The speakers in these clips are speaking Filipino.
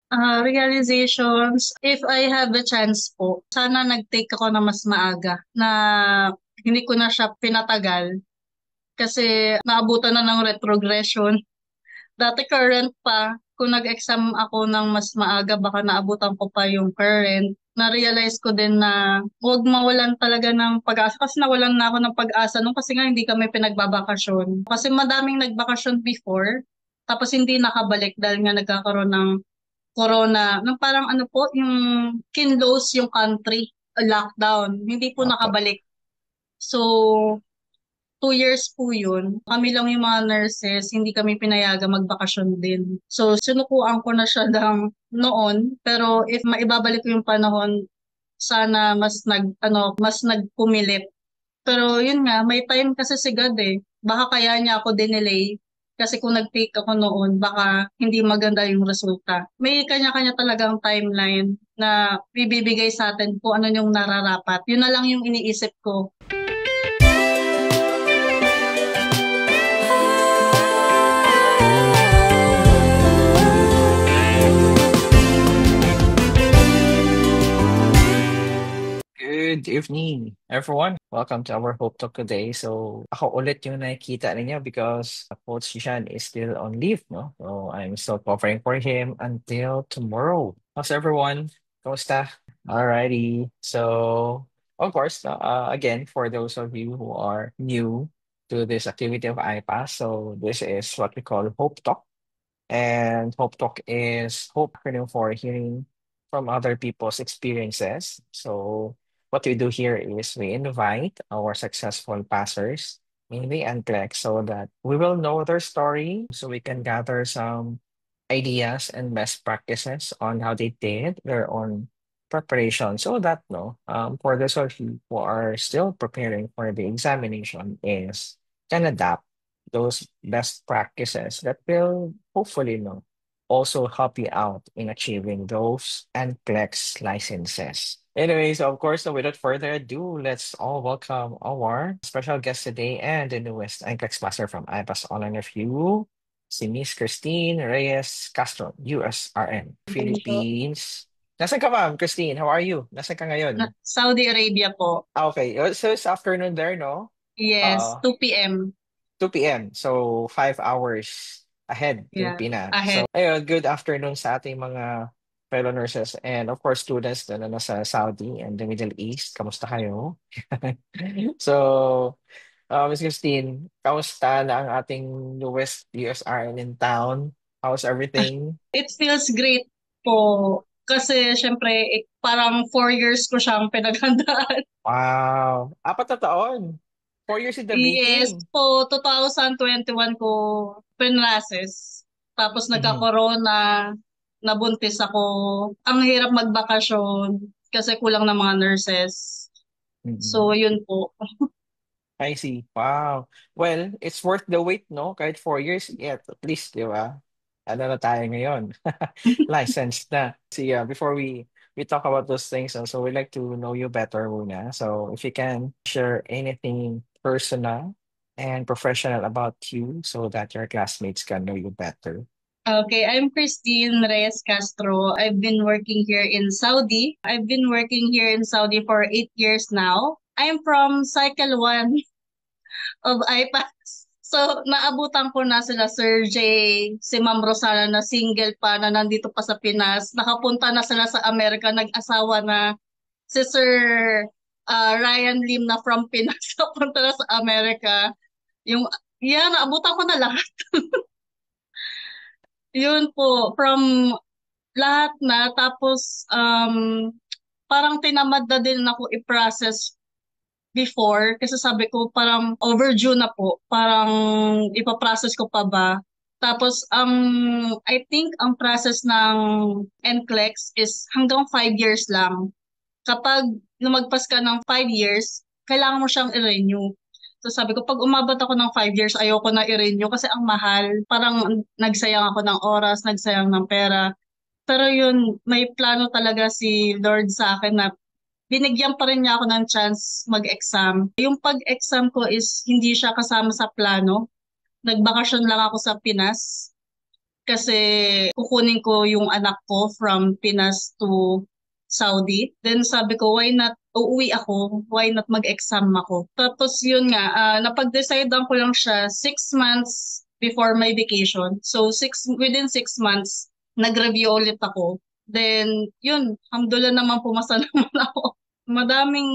Realizations, if I have a chance po, sana nag-take ako na mas maaga na hindi ko na siya pinatagal kasi naabutan na ng retrogression. Dati current pa, kung nag-exam ako ng mas maaga, baka naabutan ko pa yung current. Na-realize ko din na huwag mawalan talaga ng pag-asa kasi nawalan na ako ng pag-asa nung kasi nga hindi kami pinagbabakasyon. Kasi madaming nagbakasyon before, tapos hindi nakabalik dahil nga nagkakaroon ng corona, nung parang ano po, yung kinlose yung country, lockdown, hindi po Opo. nakabalik. So, 2 years po yun. Kami lang yung mga nurses, hindi kami pinayagan magbakasyon din. So, sinukuan ko na siya lang noon, pero if maibabalik ko yung panahon, sana mas nagpumilit. Pero yun nga, may time kasi si God eh. Baka kaya niya ako dinelay. Kasi kung nag-take ako noon, baka hindi maganda yung resulta. May kanya-kanya talagang timeline na bibigay sa atin kung ano yung nararapat. Yun na lang yung iniisip ko. Good evening, everyone. Welcome to our Hope Talk today. So, ako ulit yung nakikita ninyo because Coach Shan is still on leave, no? So, I'm still covering for him until tomorrow. How's everyone? Kamusta? Alrighty. So, of course, again, for those of you who are new to this activity of iPass, so this is what we call Hope Talk. And Hope Talk is Hope acronym for hearing from other people's experiences. So what we do here is we invite our successful passers, mainly and NCLEX, so that we will know their story, so we can gather some ideas and best practices on how they did their own preparation, so that no, for those of you who are still preparing for the examination, is can adapt those best practices that will hopefully no, also help you out in achieving those NCLEX licenses. Anyways, of course, so without further ado, let's all welcome our special guest today and the newest NCLEX master from iPass Online Review, si Miss Christine Reyes Castro, USRN, Ganun po. Philippines. Nasaan ka, ma'am, Christine? How are you? Nasaan ka ngayon? Saudi Arabia po. Okay. So it's afternoon there, no? Yes, Uh, 2 p.m. 2 p.m. So 5 hours ahead Yeah, Pilipinas. So ahead. ayun, good afternoon sa ating mga fellow nurses and of course students na nasa Saudi and the Middle East. Kamusta kayo? So, Miss Christine, kamusta na ang ating newest USRN in town? How's everything? It feels great po. Kasi syempre, parang 4 years ko siyang pinaghandaan. Wow, 4 na taon. 4 years in the Yes making. po, 2021 ko pinrases. Tapos Mhm. nagka-corona, nabuntis ako. Ang hirap magbakasyon kasi kulang ng mga nurses. So, Mhm. yun po. I see. Wow. Well, it's worth the wait, no? Kahit 4 years, yet at least, di ba? Ano na tayo ngayon? Licensed na. See, before we talk about those things, so we'd like to know you better muna. So if you can share anything personal and professional about you so that your classmates can know you better. Okay, I'm Christine Reyes Castro. I've been working here in Saudi. I've been working here in Saudi for 8 years now. I'm from Cycle 1 of IPAS. So, naabutan ko na sila Sir J, si Ma'am Rosana na single pa na nandito pa sa Pinas. Nakapunta na sila sa Amerika, nag-asawa na si Sir Ryan Lim na from Pinas napunta na sa Amerika. Yung, yeah, naabutan ko na lahat. Yun po, from lahat na. Tapos, parang tinamad na din ako i-process before kasi sabi ko parang overdue na po. Parang ipaprocess ko pa ba? Tapos, I think ang process ng NCLEX is hanggang 5 years lang. Kapag lumagpas ka ng 5 years, kailangan mo siyang i-renew. So sabi ko, pag umabot ako ng 5 years, ayoko na i-renew kasi ang mahal. Parang nagsayang ako ng oras, nagsayang ng pera. Pero yun, may plano talaga si Lord sa akin na binigyan pa rin niya ako ng chance mag-exam. Yung pag-exam ko is hindi siya kasama sa plano. Nagbakasyon lang ako sa Pinas. kasi kukunin ko yung anak ko from Pinas to Saudi. Then sabi ko, why not uuwi ako? Why not mag-exam ako? Tapos yun nga, napag-decidean ko lang siya 6 months before my vacation. So within 6 months, nag-review ulit ako. Then yun, alhamdulillah naman pumasa naman ako. Madaming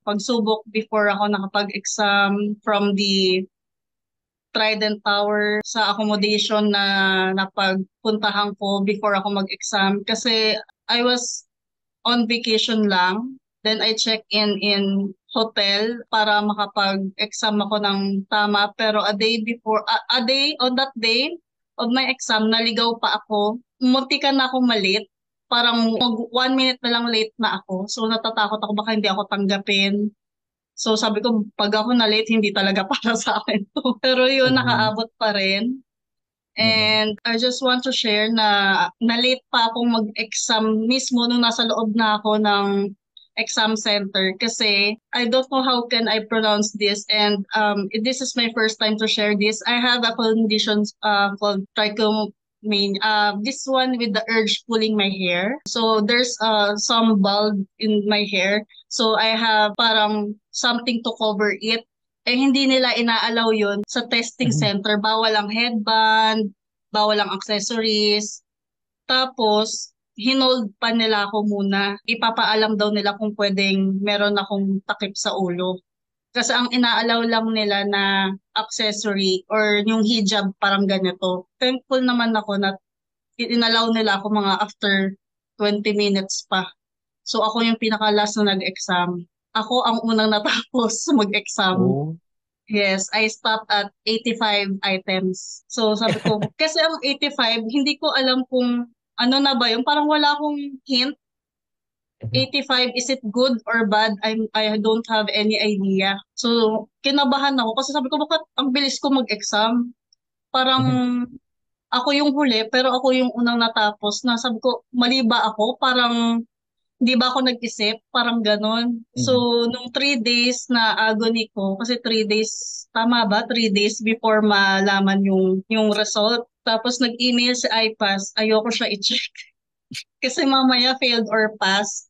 pagsubok before ako nakapag-exam from the Trident Tower sa accommodation na napagpuntahan ko before ako mag-exam kasi I was on vacation lang. Then I check in hotel para makapag-exam ako ng tama. Pero a day on that day of my exam, naligaw pa ako. Muntikan na ako malit. Parang 1 minute na lang late na ako. So natatakot ako baka hindi ako tanggapin. So sabi ko, pag ako na late, hindi talaga para sa akin to. Pero yun, Mhm. nakaabot pa rin. Mm-mm. And I just want to share na na-late pa akong mag-exam mismo nung nasa loob na ako ng exam center kasi I don't know how can I pronounce this and this is my first time to share this. I have a condition called trichomania. This one with the urge pulling my hair. So there's some bulb in my hair. So I have parang something to cover it. Eh hindi nila inaalaw yun sa testing Mhm. center. Bawal ang headband, bawal ang accessories. Tapos, hinold pa nila ako muna. Ipapaalam daw nila kung pwedeng meron akong takip sa ulo. Kasi ang inaalaw lang nila na accessory or yung hijab parang ganito. Thankful naman ako na inalaw nila ako mga after 20 minutes pa. So ako yung pinaka-last na nag-exam. Ako ang unang natapos mag-exam. Oh. Yes, I stopped at 85 items. So sabi ko, kasi ang 85, hindi ko alam kung ano na ba yun. Parang wala akong hint. Mhm. 85, is it good or bad? I don't have any idea. So kinabahan ako kasi sabi ko, bakit ang bilis ko mag-exam? Parang Mhm. ako yung huli, pero ako yung unang natapos na sabi ko, mali ba ako? Parang hindi ba ako nag-isip? Parang ganon. Mhm. So, nung 3 days na agony ko, kasi 3 days, tama ba? 3 days before malaman yung result. Tapos nag-email si iPass, ayoko siya i-check. Kasi mamaya failed or pass.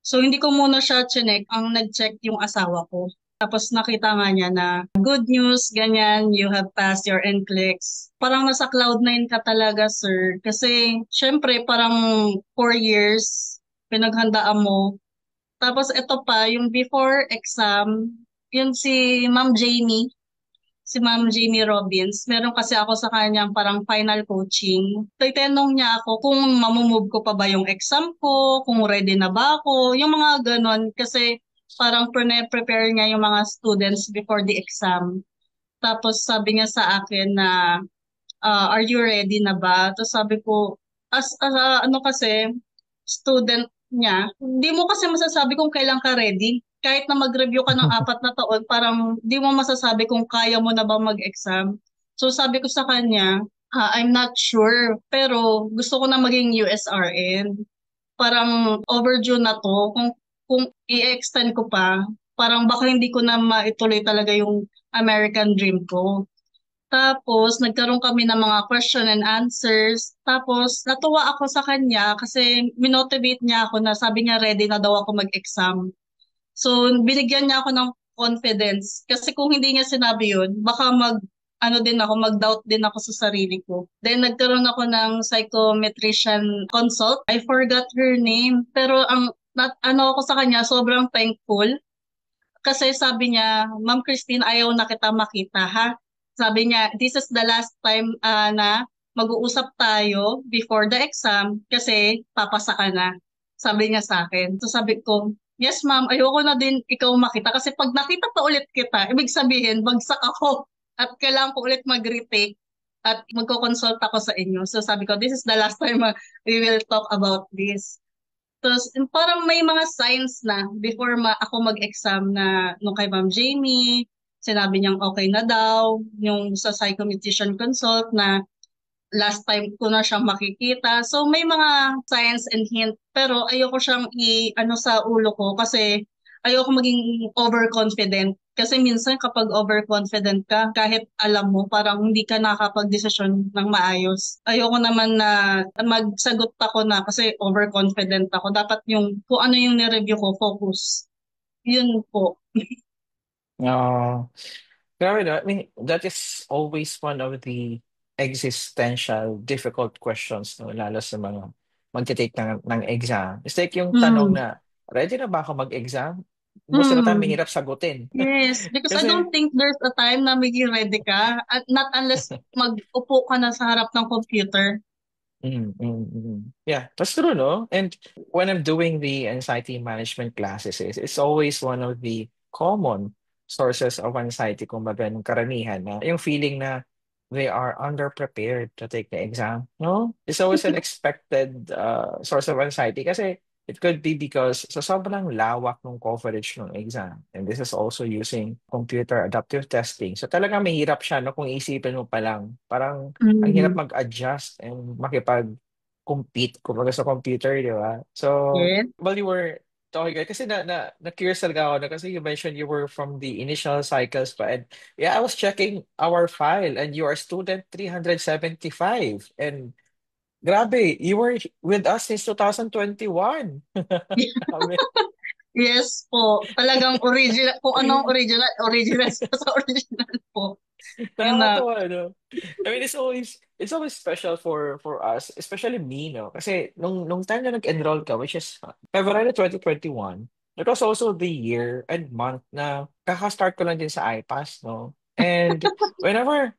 So, hindi ko muna siya chinek. Ang nag-check yung asawa ko. Tapos nakita nga niya na good news, ganyan, you have passed your NCLEX. Parang nasa cloud 9 ka talaga, sir. Kasi, syempre, parang 4 years, pinaghandaan mo. Tapos ito pa, yung before exam, yun si Ma'am Jamie Robbins, meron kasi ako sa kanyang parang final coaching. Titanong niya ako kung mamumove ko pa ba yung exam ko, kung ready na ba ako, yung mga ganon. Kasi parang prepare niya yung mga students before the exam. Tapos sabi niya sa akin na, are you ready na ba? Tapos sabi ko, ano kasi, student niya, hindi mo kasi masasabi kung kailan ka ready. Kahit na mag-review ka ng 4 na taon, parang di mo masasabi kung kaya mo na ba mag-exam. So sabi ko sa kanya, I'm not sure, pero gusto ko na maging USRN. Parang overdue na to. Kung i-extend ko pa, parang baka hindi ko na maituloy talaga yung American dream ko. Tapos, nagkaroon kami ng mga question and answers. Tapos, natuwa ako sa kanya kasi minotivate niya ako na sabi niya ready na daw ako mag-exam. So, binigyan niya ako ng confidence. Kasi kung hindi niya sinabi yun, baka mag-doubt din ako sa sarili ko. Then, nagkaroon ako ng psychometrician consult. I forgot her name. Pero ano ako sa kanya, sobrang thankful kasi sabi niya, Ma'am Christine, ayaw na kita makita ha. Sabi niya, this is the last time na mag-uusap tayo before the exam kasi papasa ka na. Sabi niya sa akin. So sabi ko, yes ma'am, ayoko na din ikaw makita kasi pag nakita pa ulit kita, ibig sabihin, bagsak ako at kailangan ko ulit mag-retake at magko-consult ako sa inyo. So sabi ko, this is the last time we will talk about this. Tapos parang may mga signs na before ako mag-exam na nung kay Ma'am Jamie, sinabi niyang okay na daw, yung sa psychometrician consult na last time ko na siyang makikita. So may mga signs and hint pero ayoko siyang i-ano sa ulo ko kasi ayoko maging overconfident. Kasi minsan kapag overconfident ka, kahit alam mo, parang hindi ka nakakapag-desisyon ng maayos. Ayoko naman na magsagot ako na kasi overconfident ako. Dapat yung kung ano yung nireview ko, focus. Yun po. Uh, Grabe, no? I mean, that is always one of the existential difficult questions, no? Lalo sa mga magte-take ng exam. It's like yung tanong Hmm. na, ready na ba ako mag-exam? Most of the time, Hmm. mahirap sagutin. Yes, because I Kasi, don't think there's a time na maging ready ka. At not unless mag-upo ka na sa harap ng computer. yeah, that's true, no? And when I'm doing the anxiety management classes, it's always one of the common sources of anxiety, kumbaga, ng karamihan na yung feeling na they are underprepared to take the exam, no? It's always an expected source of anxiety kasi it could be because sa sobrang lawak ng coverage ng exam. And this is also using computer adaptive testing. So talagang mahirap siya, no? Kung isipin mo pa lang, parang ang hirap Hmm. mag-adjust and makipag-compete kumbaga sa computer, di ba? So, Yes. while you were talking, kasi na-curious talaga ako na kasi you mentioned you were from the initial cycles pa and yeah, I was checking our file and you are student 375 and grabe, you were with us since 2021. Sabi, Yes po. Talagang original, kung anong original, original sa original po. Yun na. nakakatuwa, no? I mean, it's always special for us, especially me, no? Kasi nung time na nag-enroll ka, which is February 2021, that was also the year and month na kaka-start ko lang din sa iPass, no? And whenever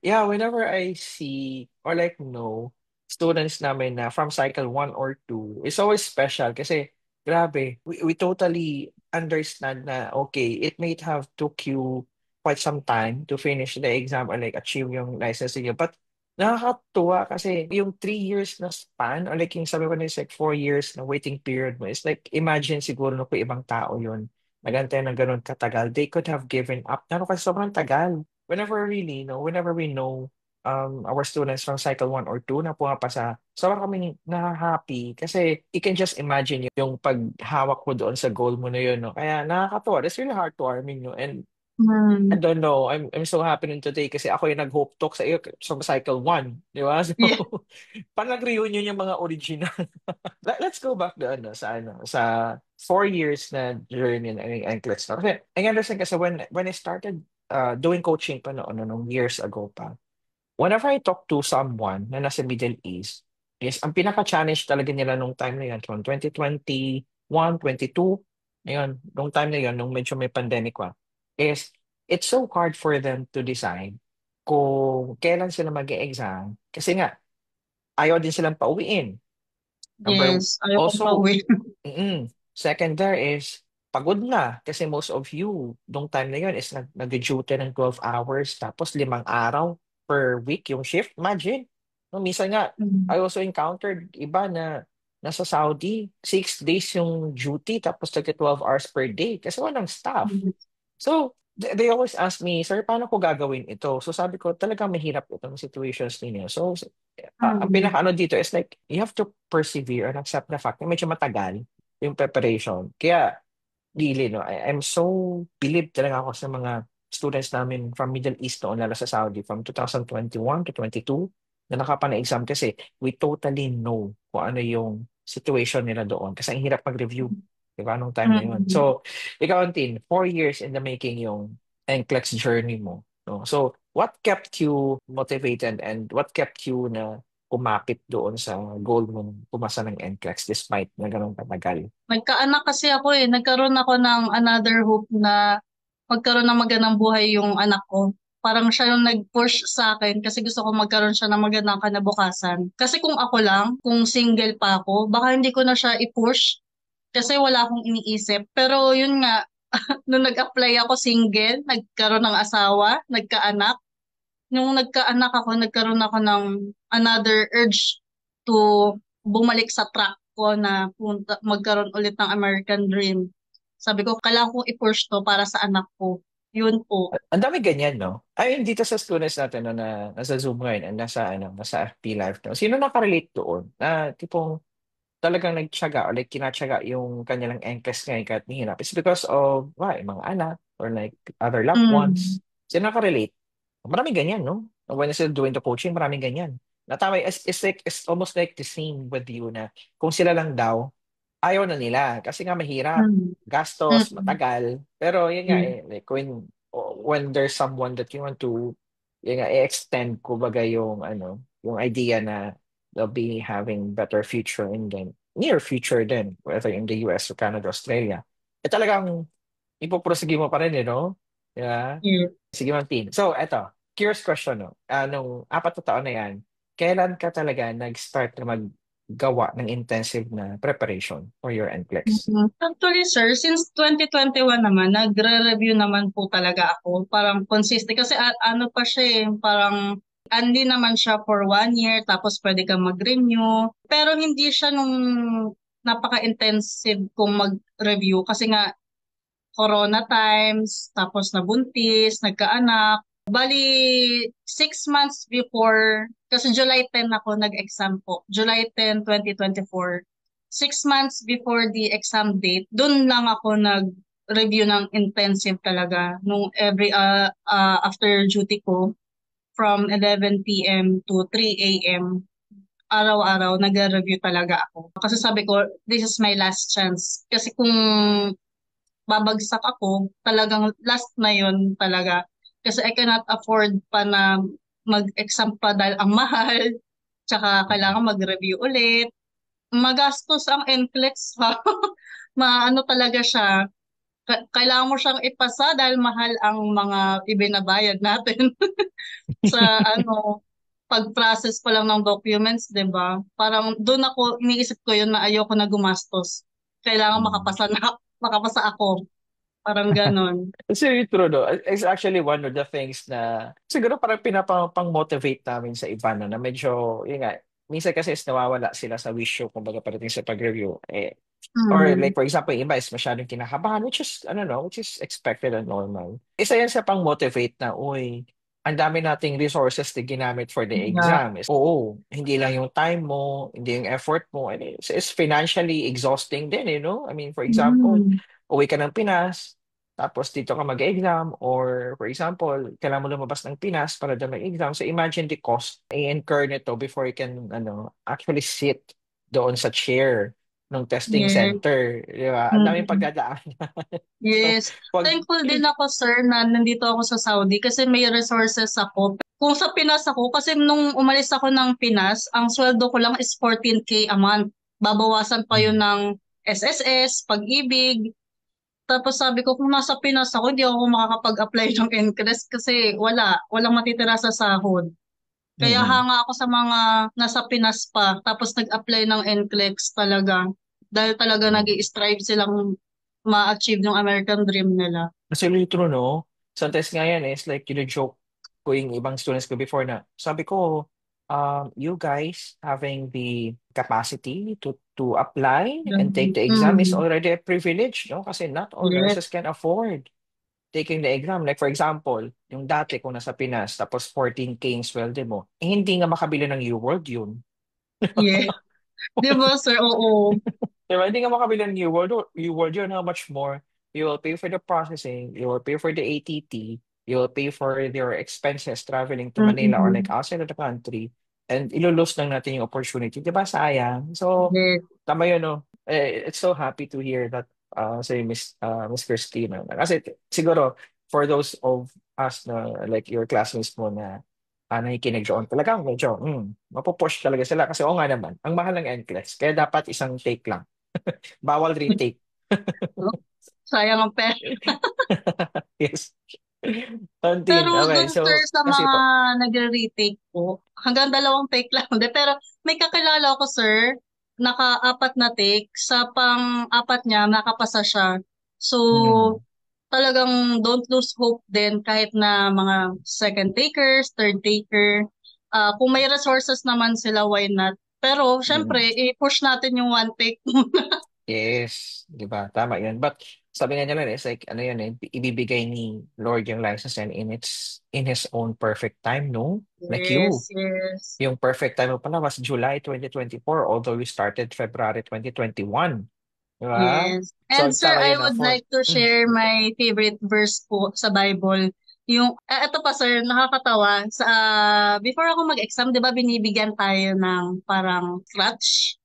I see or like know students namin na from cycle 1 or 2, it's always special kasi grabe, we totally understand na okay, it may have took you quite some time to finish the exam or like achieve yung license niyo. But nakakatuwa kasi yung 3 years na span or like yung sabi ko na is like 4 years na waiting period mo. It's like imagine siguro no kung ibang tao yun nagantay ng ganun katagal. They could have given up. Nano kasi sobrang tagal. Whenever we know our students from cycle 1 or 2 na pumapasa, sobrang kami na-happy kasi you can just imagine yung paghawak mo doon sa goal mo na yun. No? Kaya nakakatuwa. That's really heartwarming. No? And I Hmm. don't know. I'm so happy nun today kasi ako yung nag-hope talk sa iyo sa cycle 1, di ba? So, Yeah. parang nag-reunion yung mga original. Let's go back doon no, sa 4 years na journey ng NCLEX. No? Kasi I understand kasi when I started doing coaching pa noon, no, nung years ago pa, whenever I talk to someone na nasa Middle East, is ang pinaka-challenge talaga nila nung time na yun, from 2021, 22, ayun, nung time na yun, nung medyo may pandemic pa, is it's so hard for them to decide kung kailan sila mag-exam kasi nga, ayaw din silang pauwiin. Number, Yes. Ayoko also, pauwi. second there is pagod na kasi most of you nung time na yun is nag-duty ng 12 hours tapos 5 araw per week yung shift. Imagine. No, minsan nga, Hmm. I also encountered iba na nasa Saudi, 6 days yung duty tapos 12 hours per day kasi walang staff. So, they always ask me, Sir, paano ko gagawin ito? So sabi ko, talagang mahirap itong situations ninyo. So, ang Hmm. pinaka-ano dito is like, you have to persevere and accept the fact na medyo matagal yung preparation. Kaya, really, no, I'm so believe talaga ako sa mga students namin from Middle East noon, lalo sa Saudi, from 2021 to 22, na nakapana-exam kasi we totally know kung ano yung situation nila doon. Kasi ang hirap mag-review. Di ba? Nung time na yun. Hmm. So, ikaw, Antin, 4 years in the making yung NCLEX journey mo. No? So, what kept you motivated and what kept you na kumapit doon sa goal mo pumasa ng NCLEX despite na ganun katagal? Nagkaanak kasi ako eh. Nagkaroon ako ng another hope na magkaroon ng magandang buhay yung anak ko. Parang siya yung nag-push sa akin kasi gusto ko magkaroon siya ng magandang kinabukasan. Kasi kung ako lang, kung single pa ako, baka hindi ko na siya i-push kasi wala akong iniisip. Pero yun nga, nung nag-apply ako single, nagkaroon ng asawa, nagkaanak. Nung nagkaanak ako, nagkaroon ako ng another urge to bumalik sa track ko na magkaroon ulit ng American Dream. Sabi ko, kailangan kong i-push to para sa anak ko. Yun po. Ang dami ganyan, no? I mean, dito sa students natin no, na nasa Zoom ngayon and nasa FP Live, no? Sino nakarelate doon? Na tipong talagang nagtiyaga or like kinatiyaga yung kanilang NCLEX ngayon kahit mahirap is because of mga anak or like other loved Mm. ones. Sila nakarelate. Maraming ganyan, no? When I said doing the coaching, maraming ganyan. Natama, it's almost like the same with you na kung sila lang daw, ayaw na nila kasi nga mahirap, Mm. gastos, Mm. matagal. Pero yun nga Yeah. like when there's someone that you want to yun nga i-extend kumbaga yung yung idea na they'll be having better future in the near future din, whether in the US or Canada, Australia. Talagang ipoprosige mo pa rin, no? Yeah. Yeah. Sige, Martin. So, eto, curious question, no? Nung 4 na taon na yan, kailan ka talaga nag-start na maggawa ng intensive na preparation for your NCLEX? Actually, sir, since 2021 naman, nagre-review naman po talaga ako. Parang consistent. Kasi ano pa siya eh, parang hindi naman siya for 1 year, tapos pwede kang mag-renew. Pero hindi siya nung napaka-intensive kong mag-review. Kasi nga, corona times, tapos nabuntis, nagkaanak. Bali, 6 months before, kasi July 10 ako nag-exam po. July 10, 2024. 6 months before the exam date, dun lang ako nag-review ng intensive talaga. Nung every after duty ko, from 11 p.m. to 3 a.m. Araw-araw, nag-review talaga ako. Kasi sabi ko, this is my last chance. Kasi kung babagsak ako, talagang last na yun talaga. Kasi I cannot afford pa na mag-exam pa dahil ang mahal, tsaka kailangan mag-review ulit. Magastos ang NCLEX ha. Maano talaga siya. Kailangan mo siyang ipasa dahil mahal ang mga ibinabayad natin sa pag-process pa lang ng documents, 'di ba? Parang doon ako iniisip ko yun na ayoko na gumastos. Kailangan Mm. makapasa ako. Parang ganon. It's really true, no? It's actually one of the things na siguro parang pinapang-motivate namin sa iba na medyo, yun nga, minsan kasi is nawawala sila sa wisyo kumbaga pagdating sa pag-review. Or like Mm. for example, yung iba is masyadong kinakabahan, which is, I don't know, which is expected and normal. Isa yan sa pang-motivate na, uy, ang dami nating resources na ginamit for the Yeah. exam. Oo, hindi lang yung time mo, hindi yung effort mo. And it's financially exhausting din, I mean, for example, Mm. uwi ka ng Pinas, tapos dito ka mag-exam, or for example, kailangan mo lumabas ng Pinas para doon mag-exam. So imagine the cost i-incur nito before you can actually sit doon sa chair ng testing Yes. center, di ba? Ang daming Mm. pagdadaanan. So, Yes. pag Thankful din ako, sir, na nandito ako sa Saudi kasi may resources ako. Kung sa Pinas ako, kasi nung umalis ako ng Pinas, ang sweldo ko lang is 14K a month. Babawasan pa yun Mm, ng SSS, pag-ibig. Tapos sabi ko, kung nasa Pinas ako, hindi ako makakapag-apply ng NCLEX kasi walang matitira sa sahod. Kaya mm, hanga ako sa mga nasa Pinas pa, tapos nag-apply ng NCLEX talaga. Dahil talaga nag mm. strive silang ma-achieve yung American dream nila. Kasi really true, no? Sometimes nga yan, is like, joke ko yung ibang students ko before na, sabi ko, you guys having the capacity to apply and take Ganun. the exam is Mm. already a privilege, no? Kasi not all Yes. nurses can afford taking the exam. Like for example, yung dati kung nasa Pinas, tapos 14K yung sweldo mo, hindi nga makabili ng UWorld yun. Yes. Di ba, sir? Oo. Diba? Hindi ka makabili ng UWorld yun. How much more? You will pay for the processing, you will pay for the ATT, you will pay for your expenses traveling to Manila or like Mm-mm. outside of the country, and ilulose lang natin yung opportunity. Diba? Sayang. So, Yes. tama yun, no? It's so happy to hear that say Miss Christina. Kasi siguro, for those of us na like your classmates mo na nakikinig doon, talagang medyo, mapupush talaga sila. Kasi oo nga naman, ang mahal ng NCLEX, kaya dapat isang take lang. Bawal retake. Sayang ang pera. Yes. Tontin. Pero Okay, dun, sir, so, sa kasi mga po. nagre-retake po, hanggang 2 take lang. De, pero may kakilala ko, sir, naka-4 na take. Sa pang-4 niya, nakapasa siya. So, Mm, talagang don't lose hope din kahit na mga second takers, third taker. Kung may resources naman sila, why not? Pero, syempre, mm. i-push natin yung 1 take. Yes, di ba? Tama yan. But sabi nga nila it's like ano yun eh, ibibigay ni Lord yung license and in his own perfect time, no? Like you. Yes, yes. Yung perfect time mo pala was July 2024, although we started February 2021. Di ba? Yes. So, And sir, tama I yun na would for... like to share my favorite verse po sa Bible. Yung, eto pa sir, nakakatawa. Before ako mag-exam, di ba binibigyan tayo ng parang scratch?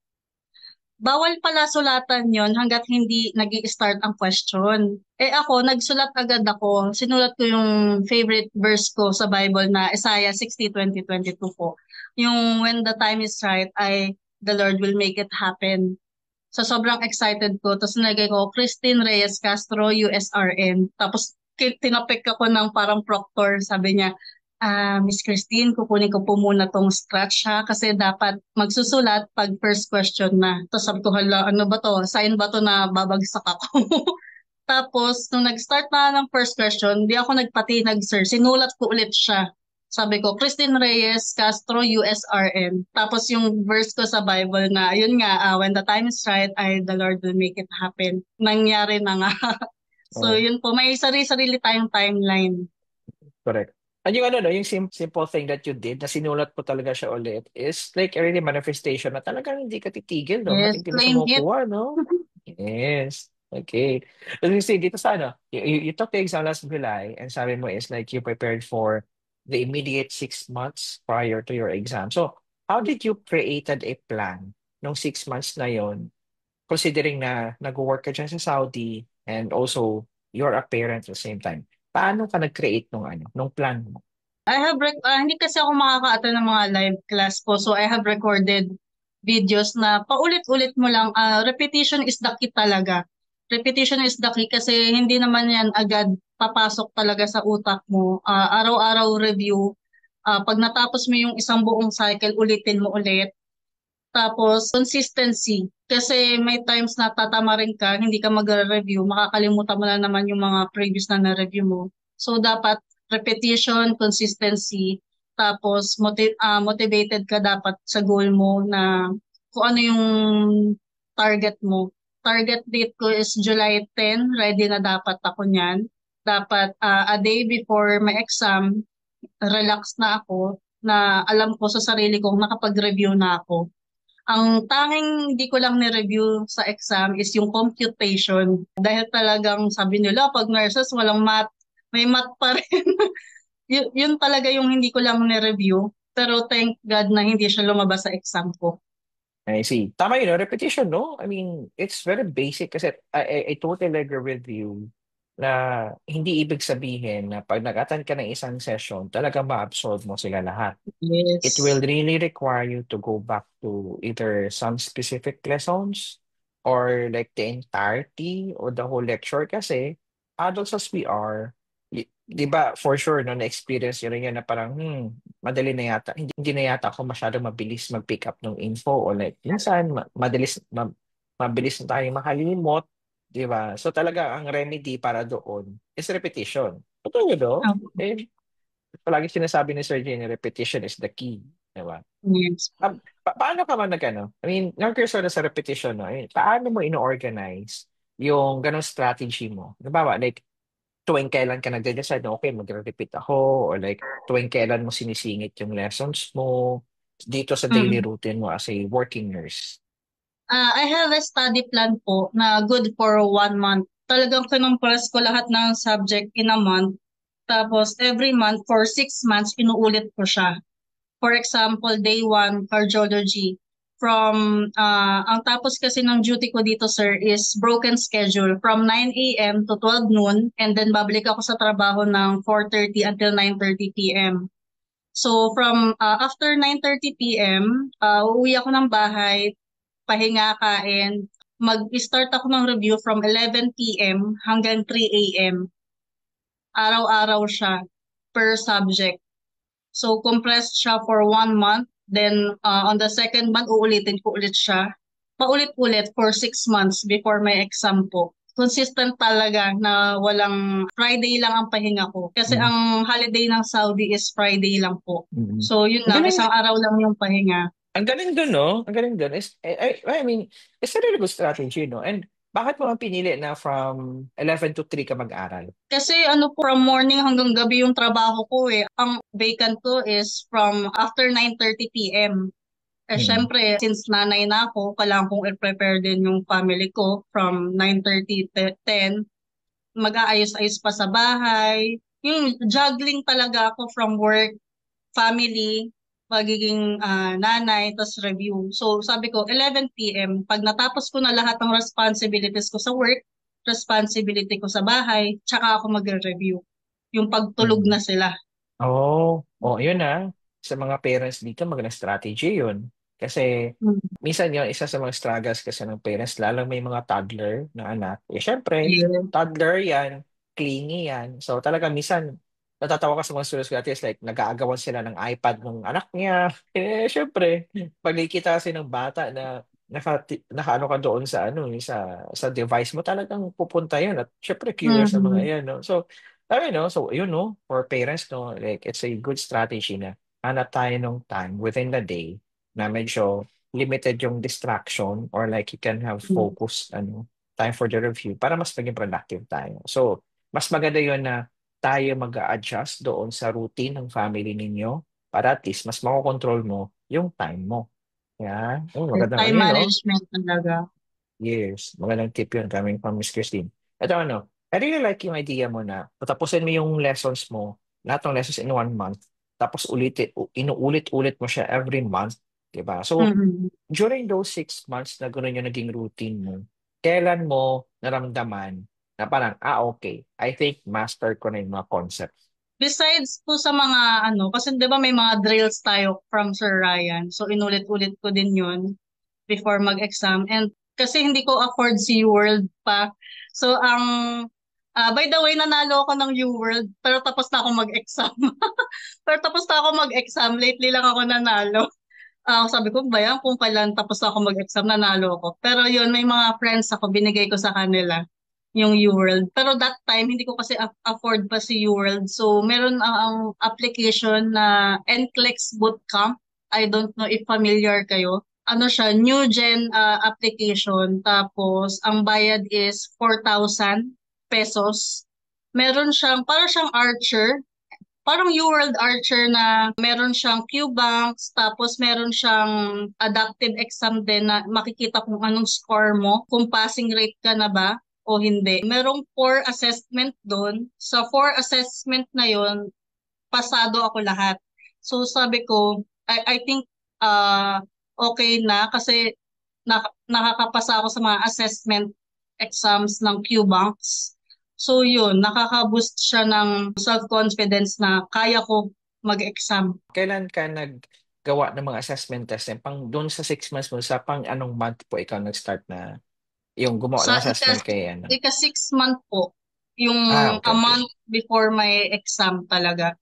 Bawal pala sulatan yon hanggat hindi nag start ang question. Eh ako, nagsulat agad ako. Sinulat ko yung favorite verse ko sa Bible na Isaiah 60:20-22 po. Yung when the time is right, the Lord will make it happen. So sobrang excited ko. Tapos nilagay ko, Christine Reyes Castro, USRN. Tapos tinapik ako ng parang proctor. Sabi niya, Miss Christine, kukunin ko po muna tong scratch ha. Kasi dapat magsusulat pag first question na. Tapos sabi ko, hala, ano ba to? Sign ba to na babagsak ako? Tapos, nung nag-start na ng first question, di ako nagpatinag, sir. Sinulat ko ulit siya. Sabi ko, Christine Reyes Castro, USRN. Tapos yung verse ko sa Bible na, yun nga, when the time is right, the Lord will make it happen. Nangyari na nga. So, Oh, yun po, may sarili-sarili tayong timeline. correct. And yung ano, no, yung simple thing that you did, na sinulat mo talaga siya ulit, is like a really manifestation na talagang hindi ka titigil, no? Hanggat Yes, hindi mo siya claim it. makukuha, no? Yes. Okay. As you say, dito sa ano, you took the exam last July and sabi mo is like you prepared for the immediate 6 months prior to your exam. So, how did you created a plan nung 6 months na yon, considering na nag-work ka dyan sa Saudi and also you're a parent at the same time? Paano ka nag-create nung plan mo? Hindi kasi ako makaka-attend ng mga live class po. So I have recorded videos na paulit-ulit mo lang. Repetition is the key talaga. Repetition is the key kasi hindi naman yan agad papasok talaga sa utak mo. Araw-araw review. Pag natapos mo yung isang buong cycle, ulitin mo ulit. Tapos, consistency. Kasi may times na tatama rin ka, hindi ka mag-review, makakalimutan mo na naman yung mga previous na na-review mo. So, dapat repetition, consistency, tapos motivated ka dapat sa goal mo na kung ano yung target mo. Target date ko is July 10, ready na dapat ako niyan. Dapat a day before my exam, relax na ako, na alam ko sa sarili kong nakapag-review na ako. Ang tanging hindi ko lang ni-review sa exam is yung computation. Dahil talagang sabi nila, pag nurses, walang math. May math pa rin. Yun talaga yung hindi ko lang ni-review. Pero thank God na hindi siya lumabas sa exam ko. I see. Tama yun, no? Repetition, no? I mean, it's very basic kasi I totally agree with you na hindi ibig sabihin na pag nag-attend ka ng isang session, talaga ma-absorb mo sila lahat. It will Yes. really require you to go back to either some specific lessons or like the entirety or the whole lecture kasi adults as we are, di ba for sure no na-experience yun rin yan na parang madali na yata hindi na yata ako masyadong mabilis mag-pick up ng info or like minsan mabilis na tayong makalimot, di ba? So talaga ang remedy para doon is repetition. Totoo yun, no? Eh, palagi sinasabi ni Sir Jenny, repetition is the key. Di ba? Yes. Paano ka man nag-ano? I mean, nag-curse na sa repetition, no? Paano mo ino-organize yung ganong strategy mo? Diba, like, tuwing kailan ka nagde-decide na, okay, magre-repeat ako, or like, tuwing kailan mo sinisingit yung lessons mo dito sa daily Mm. routine mo as a working nurse. I have a study plan po na good for 1 month. Talagang kinompress ko lahat ng subject in a month. Tapos every month for 6 months, inuulit ko siya. For example, day 1, cardiology. Ang tapos kasi ng duty ko dito, sir, is broken schedule from 9 a.m. to 12 noon and then babalik ako sa trabaho ng 4:30 until 9:30 p.m. So after 9:30 p.m., uuwi ako ng bahay, pahinga, kain. Mag-start ako ng review from 11 p.m. hanggang 3 a.m. Araw-araw siya per subject. So, compressed siya for 1 month. Then, on the second month, uulitin ko ulit siya. Paulit-ulit for 6 months before my exam po. Consistent talaga na walang Friday lang ang pahinga ko. Kasi Mm. ang holiday ng Saudi is Friday lang po. Mm. So, yun Ang lang. galing, Isang araw lang yung pahinga. ang galing dun, no? Ang galing dun. I mean, it's a really good strategy, no? And Bakit mo ang pinili na from 11 to 3 ka mag-aral? Kasi ano po, from morning hanggang gabi yung trabaho ko eh. Ang vacant ko is from after 9:30 p.m. Eh Mm. syempre, since nanay na ako, kailangan kong i-prepare din yung family ko from 9:30 to 10. Mag-aayos-ayos pa sa bahay. Yung juggling talaga ako from work, family, magiging nanay, tas review. So sabi ko, 11 p.m. Pag natapos ko na lahat ng responsibilities ko sa work, responsibility ko sa bahay, tsaka ako magre-review. Yung pagtulog na Mm. sila. Oh, oh, yun na. Sa mga parents dito, magandang strategy yun. Kasi Mm. minsan yun, isa sa mga struggles kasi ng parents, lalong may mga toddler na anak. Eh, syempre, Yeah. toddler yan, clingy yan. So talaga minsan, natatawa ka sa mga students ko at least like, nag-aagawan sila ng iPad ng anak niya. Eh, syempre, pag nakikita kasi ng bata na naka ano ka doon sa ano sa device mo talagang pupunta yun at syempre curious na mga Mhm. yan no so so yun no, for parents no, like it's a good strategy na hanap tayo ng time within the day na medyo limited yung distraction or like you can have Mm. focus time for the review para mas maging productive tayo. So, mas maganda yun na tayo mag-a-adjust doon sa routine ng family ninyo para at least mas makokontrol mo yung time mo. Yeah. Oh, magandang ano Time yun, no? management talaga. Yes, magandang tip yun coming from Miss Christine. Ito I really like yung idea mo na patapusin mo yung lessons mo, lahat ng lessons in 1 month, tapos inuulit-ulit mo siya every month, di ba? So, Mhm. during those 6 months na gano'n yung naging routine mo, kailan mo naramdaman na parang, okay, I think master ko na yung mga concepts. Besides po sa mga kasi 'di ba may mga drills tayo from Sir Ryan. So inulit-ulit ko din 'yun before mag-exam. And kasi hindi ko afford si UWorld pa. So by the way, nanalo ako ng UWorld pero tapos na ako mag-exam. Pero tapos na ako mag-exam, lately lang ako nanalo. Sabi ko, ba yan, kung kailan tapos na ako mag-exam, nanalo ako. Pero yun, may mga friends ako, binigay ko sa kanila yung UWorld. Pero that time, hindi ko kasi afford pa si UWorld. So, meron ang application na NCLEX Bootcamp. I don't know if familiar kayo. Ano siya, new gen application. Tapos, ang bayad is 4,000 pesos. Meron siyang, para siyang Archer. Parang UWorld Archer na meron siyang Q-banks, tapos meron siyang adaptive exam din na makikita kung anong score mo, kung passing rate ka na ba o hindi. Merong 4 assessment doon. Sa 4 assessment na yon, pasado ako lahat. So sabi ko, I think okay na kasi nakakapasa ako sa mga assessment exams ng QBanks. So yun, nakaka-boost siya ng self-confidence na kaya ko mag-exam. Kailan ka naggawa ng mga assessment test? Pang doon sa 6 months mo, sa pang anong month po ikaw nag-start na yung gumawa Sa ng assessment kay ano? ika 6 month po, yung Okay, a okay. month before my exam talaga.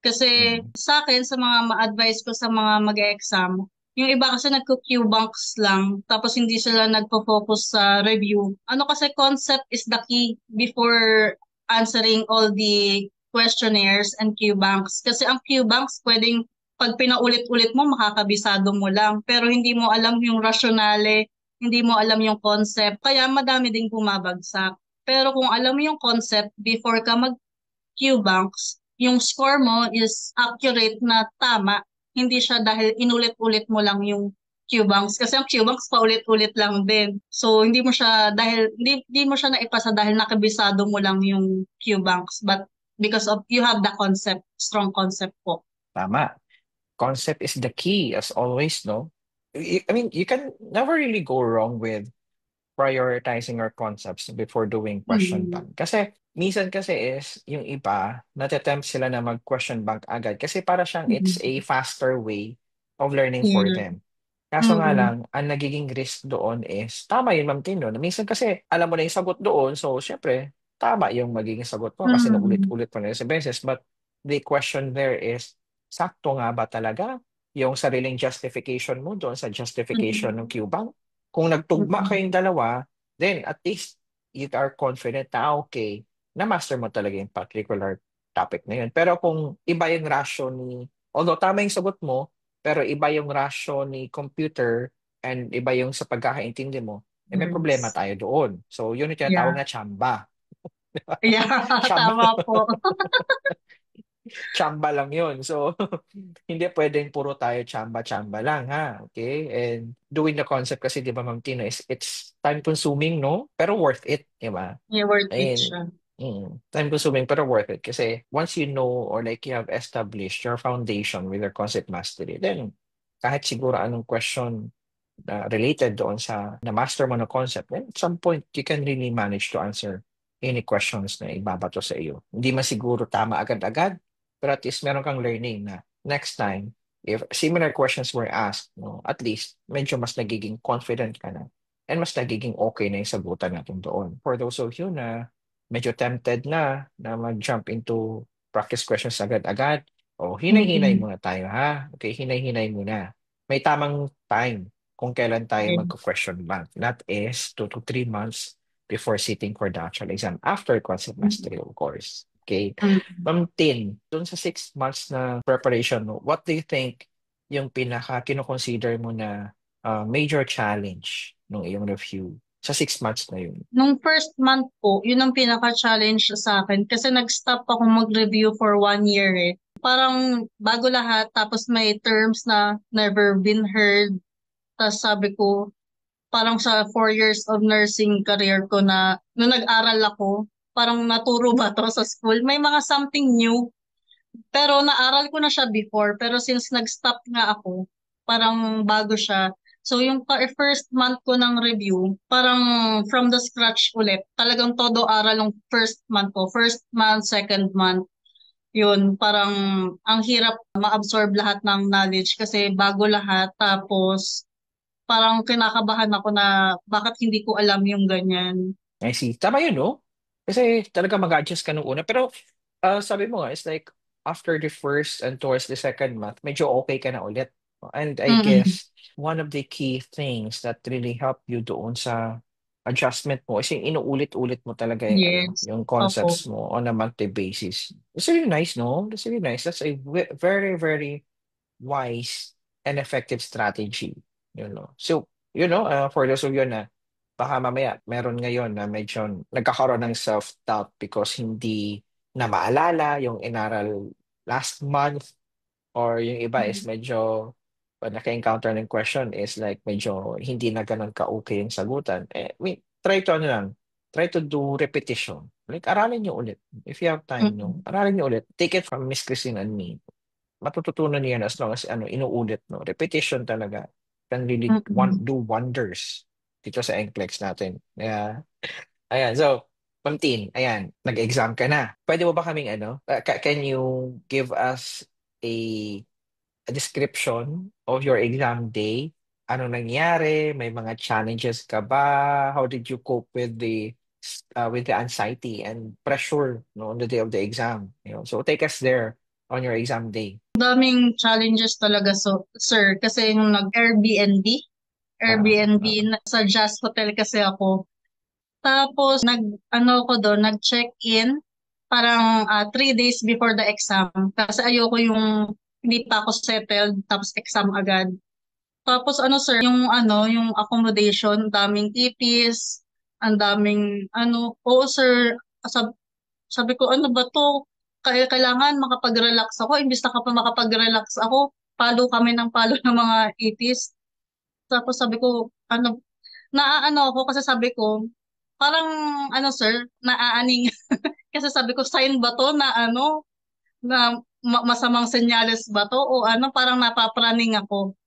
Kasi Mm. sa akin, sa mga ma-advise ko sa mga mag-exam, yung iba kasi nagko-Q-banks lang, tapos hindi sila nagpo-focus sa review. Ano kasi concept is the key before answering all the questionnaires and Q-banks. Kasi ang Q-banks, pwedeng pag pinaulit-ulit mo, makakabisado mo lang. Pero hindi mo alam yung rationale, hindi mo alam yung concept. Kaya madami ding bumabagsak. Pero kung alam mo yung concept before ka Q-banks, yung score mo is accurate na tama. Hindi siya dahil inulit-ulit mo lang yung Q-banks. Kasi ang Q-banks paulit-ulit lang din. So hindi mo siya dahil hindi mo siya naipasa dahil nakabisado mo lang yung Q-banks. But because of you have the concept, strong concept po. Tama. Concept is the key as always, no? I mean, you can never really go wrong with prioritizing our concepts before doing question Mm. bank. Kasi minsan kasi is yung iba, natatempt sila na mag-question bank agad kasi para siyang it's a Mm. faster way of learning for Yeah. them. Kaso nga Mm. lang, ang nagiging risk doon is, tama yun, Ma'am Tin, no? Na minsan kasi alam mo na yung sagot doon, so syempre, tama yung magiging sagot mo kasi Mm. naulit-ulit mo na yun sa beses. But the question there is, sakto nga ba talaga yung sariling justification mo doon sa justification ng Mm. Q-Bank? Kung nagtugma Mm. kayong dalawa, then at least you are confident na okay, na-master mo talaga yung particular topic na yun. Pero kung iba yung ratio although tama yung sagot mo, pero iba yung ratio ni computer and iba yung sa pagkakaintindi mo, Eh, may problema Yes. tayo doon. So, yun yung tinatawag Yeah. na chamba. Yeah, Chamba. tama po. Chamba lang yun. So, hindi pwedeng puro tayo chamba-chamba lang, ha? Okay? And doing the concept kasi, di ba, Ma'am Tina, is it's time-consuming, no? Pero worth it, di ba? Yeah, worth it Ayun, siya. time-consuming pero worth it. Kasi once you know or like you have established your foundation with your concept mastery, then kahit siguro anong question na related doon sa na-master mo na concept, then at some point, you can really manage to answer any questions na ibabato sa iyo. Hindi man siguro tama agad-agad, pero at least meron kang learning na next time, if similar questions were asked, no, at least medyo mas nagiging confident ka na and mas nagiging okay na yung sagutan natin doon. For those of you na medyo tempted na mag-jump into practice questions agad-agad, o hinay-hinay Mm-mm. muna tayo ha. Okay, hinay-hinay muna. May tamang time kung kailan tayo Yes. magko-question bank. That is 2 to 3 months before sitting for the actual exam after concept mastery, of course. Okay. Mm-mm. Ma'am Tin, dun sa 6 months na preparation mo, what do you think yung pinaka kino-consider mo na major challenge ng iyong review sa 6 months na yun? Nung first month po, yun ang pinaka-challenge sa akin kasi nag-stop ako mag-review for 1 year eh. Parang bago lahat, tapos may terms na never been heard. Tapos sabi ko, parang sa 4 years of nursing career ko na, nung nag-aral ako, parang naturo ba to sa school? May mga something new. Pero naaral ko na siya before, pero since nag-stop nga ako, parang bago siya. So yung first month ko ng review, parang from the scratch ulit. Talagang todo aral ng first month ko. First month, second month. Yun, parang ang hirap ma-absorb lahat ng knowledge kasi bago lahat. Tapos parang kinakabahan ako na bakit hindi ko alam yung ganyan. I see. Tama yun, no? Kasi talaga mag-adjust ka nung una. Pero sabi mo nga, it's like after the first and towards the second month, medyo okay ka na ulit. And I Mm-mm. guess one of the key things that really help you doon sa adjustment mo is yung inuulit-ulit mo talaga yung, ano, Yes. yung Opo. concepts mo on a monthly basis. It's really nice, no? That's really nice. That's a very, very wise and effective strategy. You know. So, for those of you na baka mamaya meron ngayon na medyo nagkakaroon ng self-doubt because hindi na maalala yung inaral last month or yung iba is Mm. medyo pag naka-encounter ng question is like medyo hindi na ganun ka-okay yung sagutan. I mean, try to ano lang, try to do repetition. Like, aralin nyo ulit. If you have time, no? Mm-mm. Aralin nyo ulit. Take it from Miss Christine and me, matututunan niyo yan as long as inuulit, no? Repetition talaga can really Mm-mm. do wonders dito sa NCLEX natin. Kaya, ayan. So, Ma'am Tin, ayan, nag-exam ka na. Pwede mo ba kaming can you give us a, a description of your exam day? Anong nangyari? May mga challenges ka ba? How did you cope with the anxiety and pressure, no, on the day of the exam? So take us there on your exam day. Daming challenges talaga sir kasi yung nag-Airbnb, Oo, Airbnb oo. sa Jazz Hotel kasi ako. Tapos nag ko doon, nag-check-in parang 3 days before the exam kasi ayoko yung hindi pa ako settled tapos exam agad. Tapos sir, yung yung accommodation, daming tipis, ang daming oo sir, sab- sabi ko ano ba to? Kaya kailangan makapag-relax ako, imbis na makapag-relax ako, palo kami ng palo ng mga itis. Tapos sabi ko, naaano ako kasi sabi ko, parang sir, naaaning. Kasi sabi ko, sign ba to na na masamang senyales ba to? O parang napapraning ako.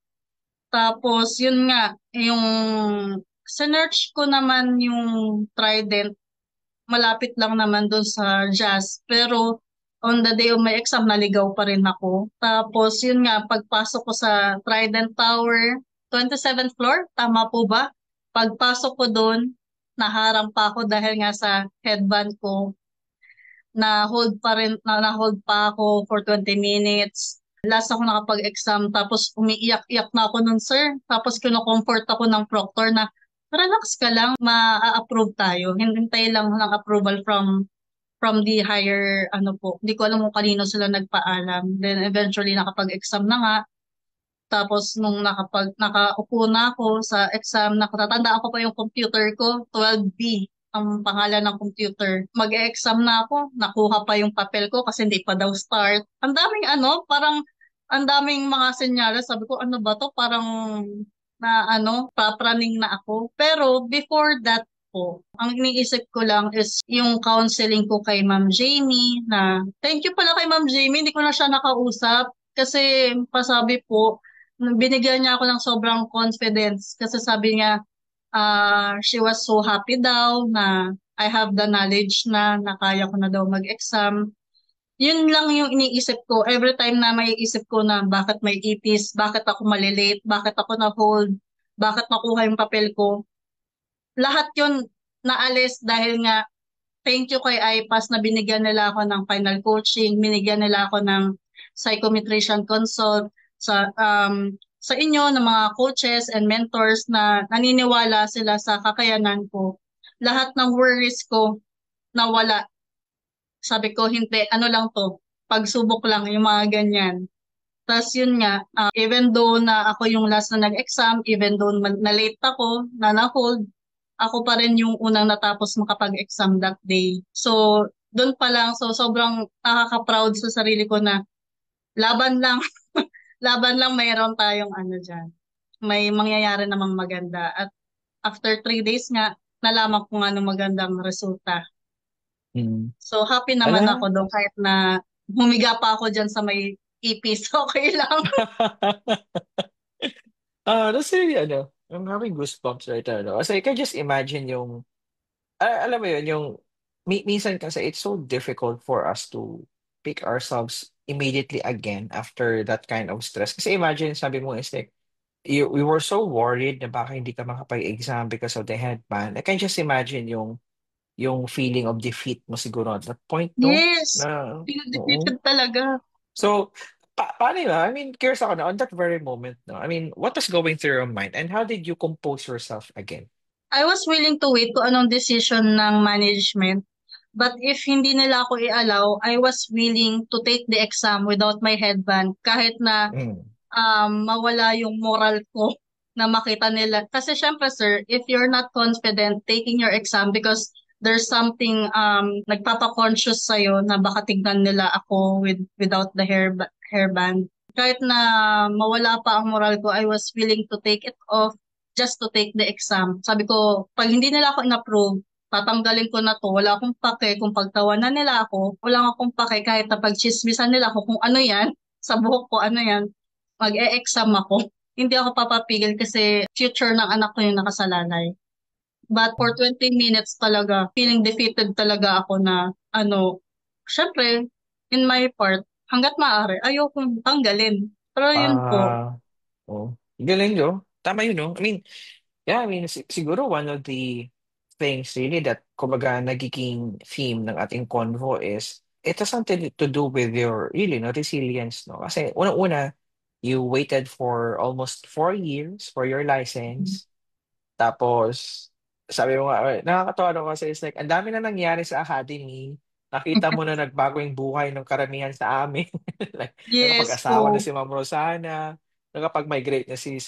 Tapos yun nga, yung sinearch ko naman yung Trident, malapit lang naman doon sa Jazz. Pero on the day of my exam, naligaw pa rin ako. Tapos yun nga, pagpasok ko sa Trident Tower, 27th floor, tama po ba? Pagpasok ko doon, naharang pa ako dahil nga sa headband ko. Na-hold pa ako for 20 minutes. Last ako nakapag-exam, tapos umiiyak-iyak na ako nun, sir. Tapos kino-comfort ako ng proctor na, relax ka lang, ma-approve tayo. Hintay lang ng approval from the higher, po. Hindi ko alam kung kanino sila nagpaalam. Then eventually nakapag-exam na nga. Tapos nung nakaupo na ako sa exam, nakatatandaan ko pa yung computer ko, 12B ang pangalan ng computer. Mag-e-exam na ako, nakuha pa yung papel ko kasi hindi pa daw start. Ang daming parang ang daming mga senyales. Sabi ko, ano ba to? Parang papraning na ako. Pero before that po, ang iniisip ko lang is yung counseling ko kay Ma'am Jamie na thank you pala kay Ma'am Jamie, hindi ko na siya nakausap kasi pasabi po, binigyan niya ako ng sobrang confidence kasi sabi niya, she was so happy daw na I have the knowledge na kaya ko na daw mag-exam. Yun lang yung iniisip ko. Every time na may isip ko na bakit may itis, bakit ako malilate, bakit ako na-hold, bakit nakuha yung papel ko. Lahat yun naalis dahil nga thank you kay IPAS na binigyan nila ako ng final coaching, binigyan nila ako ng psychometrician consult sa inyo ng mga coaches and mentors na naniniwala sila sa kakayanan ko. Lahat ng worries ko nawala. Sabi ko, hindi, ano lang to, pagsubok lang yung mga ganyan. Tapos yun nga, even though na ako yung last na nag-exam, even though na-late ako, na-hold, ako pa rin yung unang natapos makapag-exam that day. So, doon pa lang, so sobrang nakaka-proud sa sarili ko na laban lang, laban lang mayroon tayong dyan. May mangyayari namang maganda. At after 3 days nga, nalaman ko nga ng magandang resulta. Mm. So, happy naman Ala? ako doon kahit na humiga pa ako dyan sa may ipis. Okay lang. That's really, I'm having goosebumps right now, no? Kasi I can just imagine yung, alam mo yun, minsan kasi it's so difficult for us to pick ourselves immediately again after that kind of stress. Kasi imagine, sabi mo is like, we were so worried na baka hindi ka makapag-exam because of the headband. I can just imagine yung feeling of defeat mo siguro at that point, no? Yes. Na, Feel oo. defeated talaga. So, paano yun? I mean, curious ako na on that very moment, no? I mean, what was going through your mind and how did you compose yourself again? I was willing to wait kung anong decision ng management. But if hindi nila ako i-allow, I was willing to take the exam without my headband kahit na Mm. mawala yung moral ko na makita nila. Kasi syempre sir, if you're not confident taking your exam because there's something nagpapa-conscious sa'yo na baka tignan nila ako without the hairband. Kahit na mawala pa ang moral ko, I was willing to take it off just to take the exam. Sabi ko, pag hindi nila ako in-approve, tatanggalin ko na to. Wala akong pake kung pagtawanan nila ako. Wala akong pake kahit na pagchismisan nila ako kung ano yan. Sa buhok ko, ano yan mag-e-exam ako. Hindi ako papapigil kasi future ng anak ko yung nakasalalay. But for 20 minutes talaga, feeling defeated talaga ako na syempre, in my part, hanggat maaari, ayokong tanggalin. Pero yun po, Ah, oh. Galing, no? Tama yun, no? I mean, yeah, I mean, siguro one of the things really that, kumbaga, nagiging theme ng ating convo is it has something to do with your, really, no, resilience, no? Kasi unang-una, you waited for almost 4 years for your license. Tapos, sabi mo nga, nakakatawa no kasi it's like, ang dami na nangyari sa academy. Nakita mo na nagbago yung buhay ng karamihan sa amin. Like, yes nakapag-asawa na po. si Ma'am Rosana, nakapag-migrate na si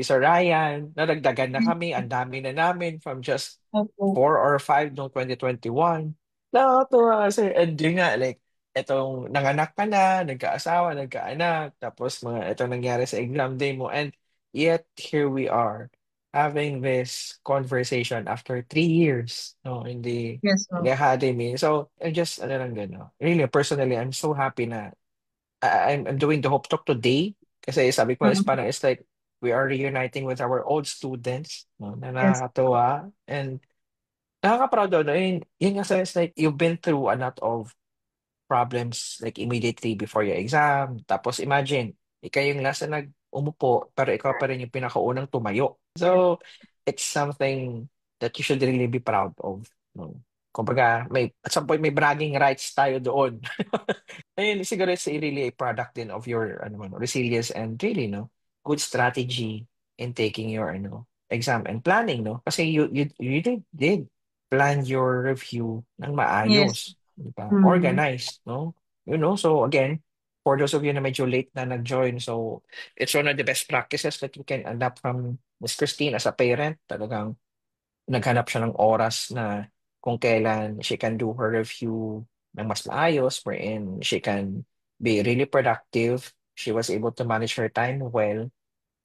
Sir Ryan, nadagdagan na kami, ang dami na namin from just Opo. 4 or 5 noong 2021. Nakakatawa kasi, and yun nga, like, etong nanganak ka na, nagkaasawa, nagkaanak, tapos itong nangyari sa exam day mo, and yet here we are having this conversation after 3 years, no, Yes in po. the academy. So, I just, ano lang gano. Really, personally, I'm so happy na I'm doing the Hope Talk today. Kasi sabi ko, is Mm. parang it's like we are reuniting with our old students, no, na Yes. nakakatuwa. And nakaka-proud daw, no? Yun nga, it's like you've been through a lot of problems like immediately before your exam. Tapos imagine, ikaw yung last na nag-umupo, pero ikaw pa rin yung pinakaunang tumayo. So, it's something that you should really be proud of. No? Kumbaga, at some point, may bragging rights tayo doon. Ayun, siguro it's really a product din of your resilience and really, no, good strategy in taking your exam and planning, no? Kasi you did plan your review ng Yes. maayos, di ba? Mm. Organized, no? So again, for those of you na medyo late na nag-join, so it's one of the best practices that you can adapt from Miss Christine as a parent. Talagang naghanap siya ng oras na kung kailan she can do her review ng mas maayos, wherein she can be really productive. She was able to manage her time well.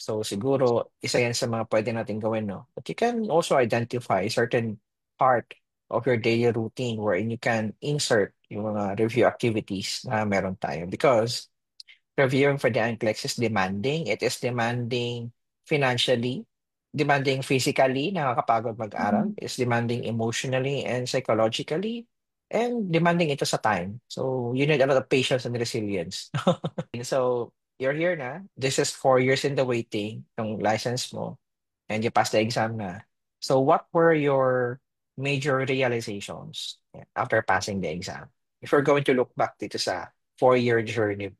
So siguro, isa yan sa mga pwede natin gawin, no? But you can also identify a certain part of your daily routine wherein you can insert yung mga review activities na meron tayo. Because reviewing for the NCLEX is demanding. It is demanding financially, demanding physically, nakakapagod mag-aral. Mhm. It's demanding emotionally and psychologically, and demanding ito sa time. So you need a lot of patience and resilience. So you're here na. This is 4 years in the waiting, ng license mo, and you passed the exam na. So what were your major realizations after passing the exam? If you're going to look back dito sa 4-year journey.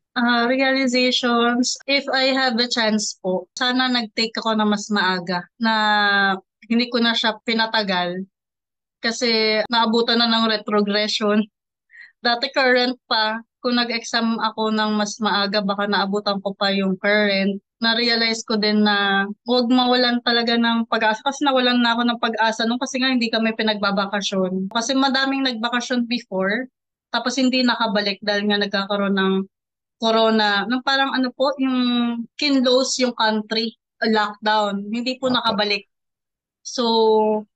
Realizations, if I have a chance po, sana nag-take ako na mas maaga na hindi ko na siya pinatagal kasi naabutan na ng retrogression. Dati current pa, kung nag-exam ako ng mas maaga, baka naabutan ko pa yung current. Na-realize ko din na huwag mawalan talaga ng pag-asa kasi nawalan na ako ng pag-asa nung kasi nga hindi kami pinagbabakasyon. Kasi madaming nagbakasyon before, tapos hindi nakabalik dahil nga nagkakaroon ng corona. Nung parang ano po, yung kinlose yung country, lockdown. Hindi po Opo. nakabalik. So,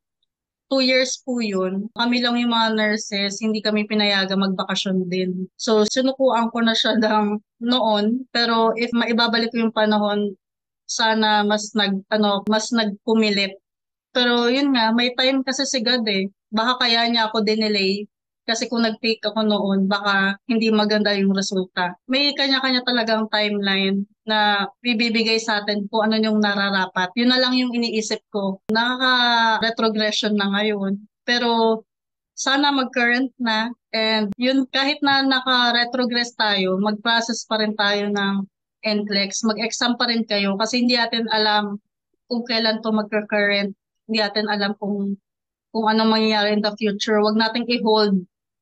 2 years po yun. Kami lang yung mga nurses, hindi kami pinayagan magbakasyon din. So, sinukuan ko na siya lang noon. Pero if maibabalik ko yung panahon, sana mas nagpumilit. Pero yun nga, may time kasi si God eh. Baka kaya niya ako dinelay. Kasi kung nag-take ako noon, baka hindi maganda yung resulta. May kanya-kanya talagang timeline na ibibigay sa atin kung ano yung nararapat. Yun na lang yung iniisip ko. Nakaka-retrogression na ngayon. Pero sana mag-current na. And yun, kahit na naka-retrogress tayo, mag-process pa rin tayo ng NCLEX. Mag-exam pa rin kayo kasi hindi natin alam kung kailan to magka-current. Hindi natin alam kung anong mangyayari in the future. Huwag nating i-hold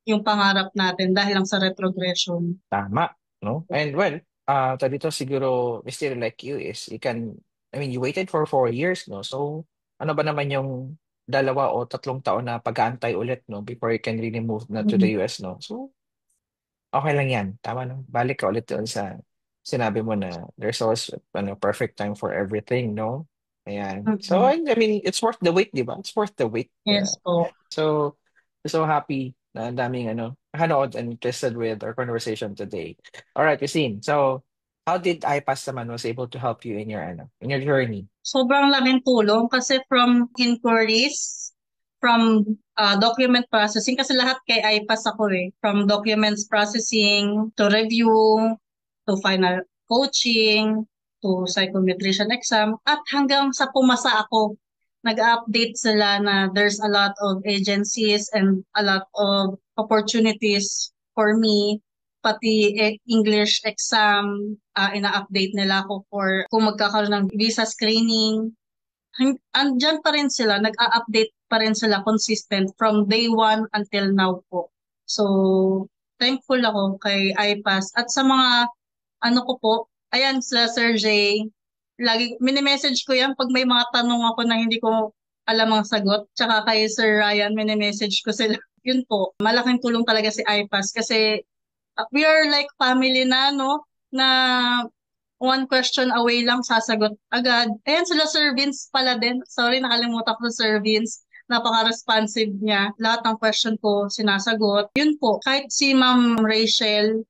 yung pangarap natin dahil lang sa retrogression. Tama, no? And well, dito siguro, mystery like you is, I mean, you waited for 4 years, no? So, ano ba naman yung 2 o 3 taon na pag-aantay ulit, no? Before you can really move na to the Mhm. US, no? So, okay lang yan. Tama, no? Balik ka ulit doon sa sinabi mo na there's always, perfect time for everything, no? Ayan. So, Mhm. I mean, it's worth the wait, di ba? It's worth the wait. Yes po. So, so happy na ang daming nakanood and interested with our conversation today. All right, Christine. So, how did iPass naman was able to help you in your in your journey? Sobrang laking tulong kasi from inquiries, from document processing, kasi lahat kay iPass ako eh. From documents processing, to review, to final coaching, to psychometrician exam, at hanggang sa pumasa ako. Nag-update sila na there's a lot of agencies and a lot of opportunities for me, pati English exam, ina-update nila ako for kung magkakaroon ng visa screening. Andyan pa rin sila, nag-a-update pa rin sila consistent from day one until now po. So, thankful ako kay iPass at sa mga ano ko po, ayan sila Sir Jay, lagi, mini-message ko yan pag may mga tanong ako na hindi ko alam ang sagot. Tsaka kay Sir Ryan, mini-message ko sila. Yun po, malaking tulong talaga si iPass kasi we are like family na, no? Na one question away lang sasagot agad. Ayan sila Sir Vince pala din. Sorry, nakalimutan ko Sir Vince. Napaka-responsive niya. Lahat ng question ko sinasagot. Yun po, kahit si Ma'am Rachel,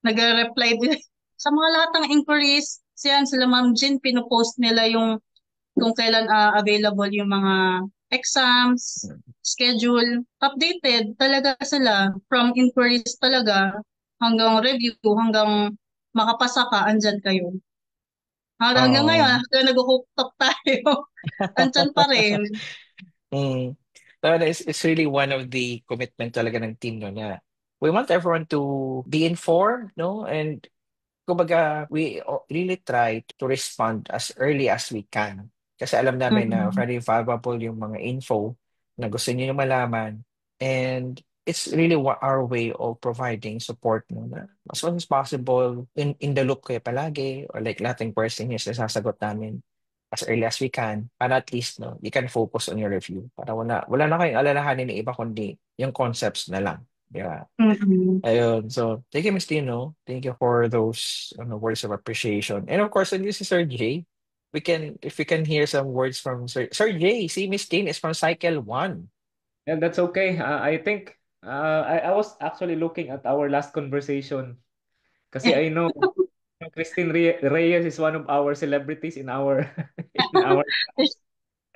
nagre-reply din sa mga lahat ng inquiries. Siyan sila Ma'am Jean, pinopost nila yung kung kailan available yung mga exams, schedule, updated talaga sila from inquiries talaga hanggang review, hanggang makapasa ka, andyan kayo. Hanggang ngayon, Oo. hanggang nag-hook talk tayo, andyan pa rin. Mm. So, it's really one of the commitment talaga ng team, no, na we want everyone to be informed, no? And kumbaga, we really try to respond as early as we can. Kasi alam namin na Mm-mm. very valuable yung mga info na gusto niyo malaman. And it's really our way of providing support mo na as much as possible in the loop kayo palagi or like lahat ng questions na sasagot namin as early as we can para at least no you can focus on your review para wala na kayong alalahanin ng iba kundi yung concepts na lang, di ba? Mm-mm. Ayun. So, thank you, Miss Tino. Thank you for those words of appreciation. And of course, and this is Sir Jay. If we can hear some words from Sir Jay, see Miss Tin is from Cycle 1. And that's okay. I think I was actually looking at our last conversation kasi I know Christine Reyes is one of our celebrities in our in our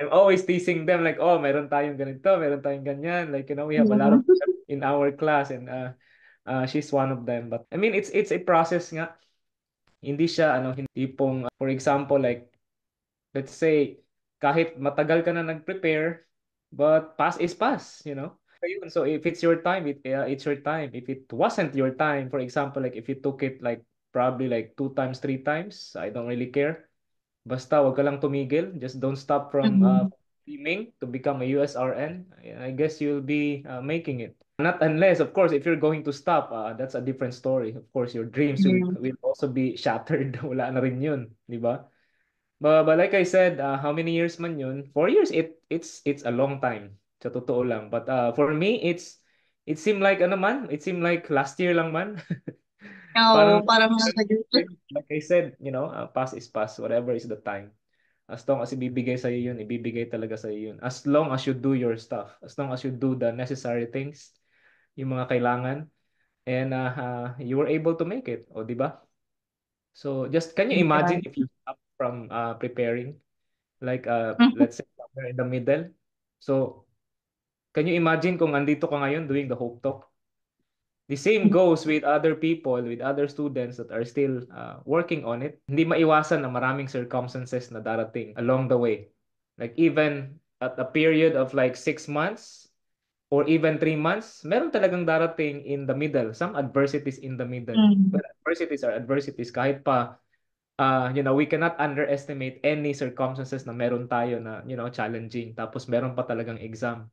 I'm always teasing them like, oh, meron tayong ganito, meron tayong ganyan. Like, we have a lot of in our class and she's one of them. But I mean, it's a process nga. Hindi siya hindi tipong for example like let's say kahit matagal ka na nag-prepare but pass is pass. Ayun. So if it's your time, it's your time. If it wasn't your time, for example, like if you took it like probably like two times, three times, I don't really care. Basta wag ka lang tumigil. Just don't stop from Mm-mm. aiming to become a USRN. I guess you'll be making it. Not unless, of course, if you're going to stop, that's a different story. Of course, your dreams will also be shattered. Wala na rin yun, di ba? But like I said, how many years man yun? 4 years, it's a long time. Sa totoo lang. But for me, it seemed like ano man, it seemed like last year lang man. Oo, Parang parang nasa gitna. like I said, pass is pass, whatever is the time. As long as ibibigay sa yun, ibibigay talaga sa yun. As long as you do your stuff, as long as you do the necessary things, yung mga kailangan, and you were able to make it, o di ba? So just can you imagine if you stop from preparing? Like let's say somewhere in the middle. So can you imagine kung andito ka ngayon doing the Hope Talk? The same goes with other people, with other students that are still working on it. Hindi maiwasan na maraming circumstances na darating along the way. Like even at a period of like 6 months or even 3 months, meron talagang darating in the middle, some adversities in the middle. Mm. But adversities are adversities kahit pa we cannot underestimate any circumstances na meron tayo na, challenging. Tapos meron pa talagang exam.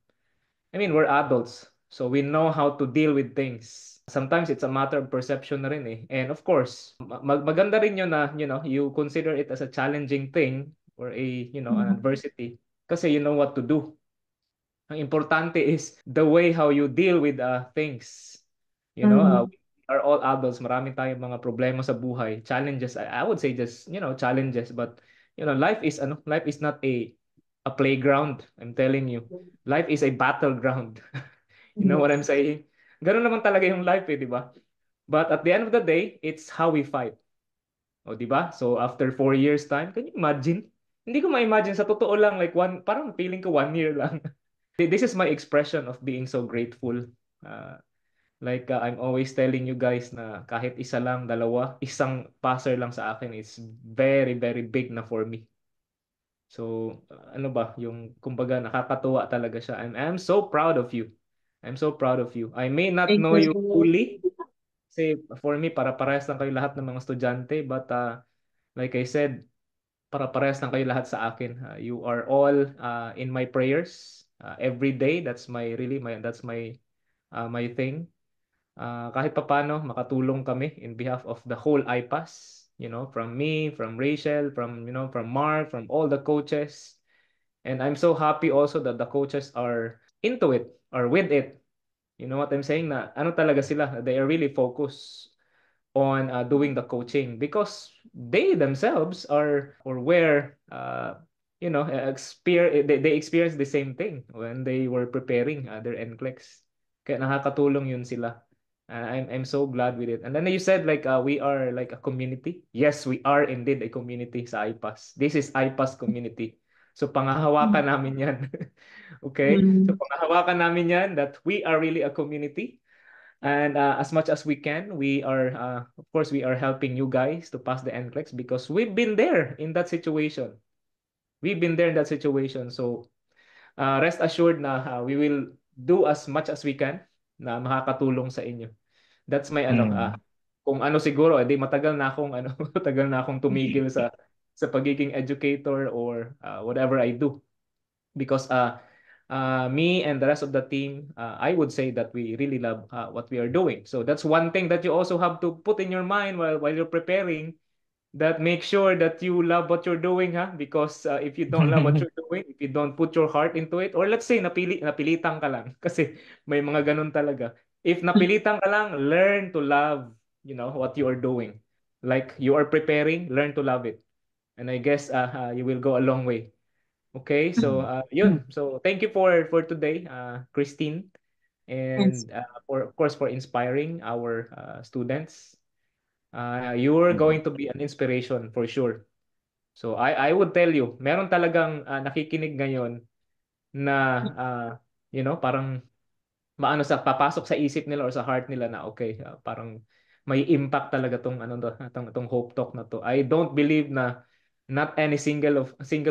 I mean, we're adults. So we know how to deal with things. Sometimes it's a matter of perception na rin eh. And of course, maganda rin yun na, you consider it as a challenging thing or an adversity kasi you know what to do. Ang importante is the way how you deal with things. Mm. We are all adults. Marami tayong mga problema sa buhay. Challenges, I would say just, challenges. But, life is not a playground. I'm telling you. Life is a battleground. You know what I'm saying? Ganun naman talaga yung life eh, di ba? But at the end of the day, it's how we fight. O, di ba? So, after 4 years time, can you imagine? Hindi ko ma-imagine sa totoo lang, like parang feeling ko 1 year lang. This is my expression of being so grateful. Uh, I'm always telling you guys na kahit isa lang, dalawa, isang passer lang sa akin is very, very big na for me. So, ano ba, yung kumbaga nakakatuwa talaga siya. I'm so proud of you. I'm so proud of you. I may not Thank know you, you sir. fully, kasi for me, para-parehas lang kayo lahat ng mga estudyante. But like I said, para-parehas lang kayo lahat sa akin. You are all in my prayers every day. That's my thing. Kahit papano makatulong kami in behalf of the whole IPAS, from me, from Rachel, from Mark, from all the coaches. And I'm so happy also that the coaches are into it or with it. You know what I'm saying? Na ano talaga sila? They are really focused on doing the coaching because they themselves are or were they experienced the same thing when they were preparing their NCLEX. Kaya nakakatulong yun sila. I'm so glad with it. And then you said like we are like a community. Yes, we are indeed a community sa IPAS. This is IPAS community. So pangahawakan namin 'yan. Okay? So Mm. pangahawakan namin 'yan that we are really a community. And as much as we can, we are, of course, we are helping you guys to pass the NCLEX because we've been there in that situation. We've been there in that situation. So rest assured na we will do as much as we can na makakatulong sa inyo. That's my Mm. kung ano siguro, edi matagal na akong matagal na akong tumigil sa pagiging educator or whatever I do because me and the rest of the team, I would say that we really love what we are doing. So that's one thing that you also have to put in your mind while you're preparing, that make sure that you love what you're doing, ha? Because if you don't love what you're doing, if you don't put your heart into it, or let's say napilitan ka lang, kasi may mga ganun talaga. If napilitan ka lang, learn to love, what you are doing. Like you are preparing, learn to love it. And I guess you will go a long way. Okay, so yun. So thank you for today, Christine, Yes. and for of course for inspiring our students. You are going to be an inspiration for sure. So I would tell you, meron talagang nakikinig ngayon na parang maano sa papasok sa isip nila or sa heart nila na okay, parang may impact talaga tong ano to, tong Hope Talk na to. I don't believe na not any single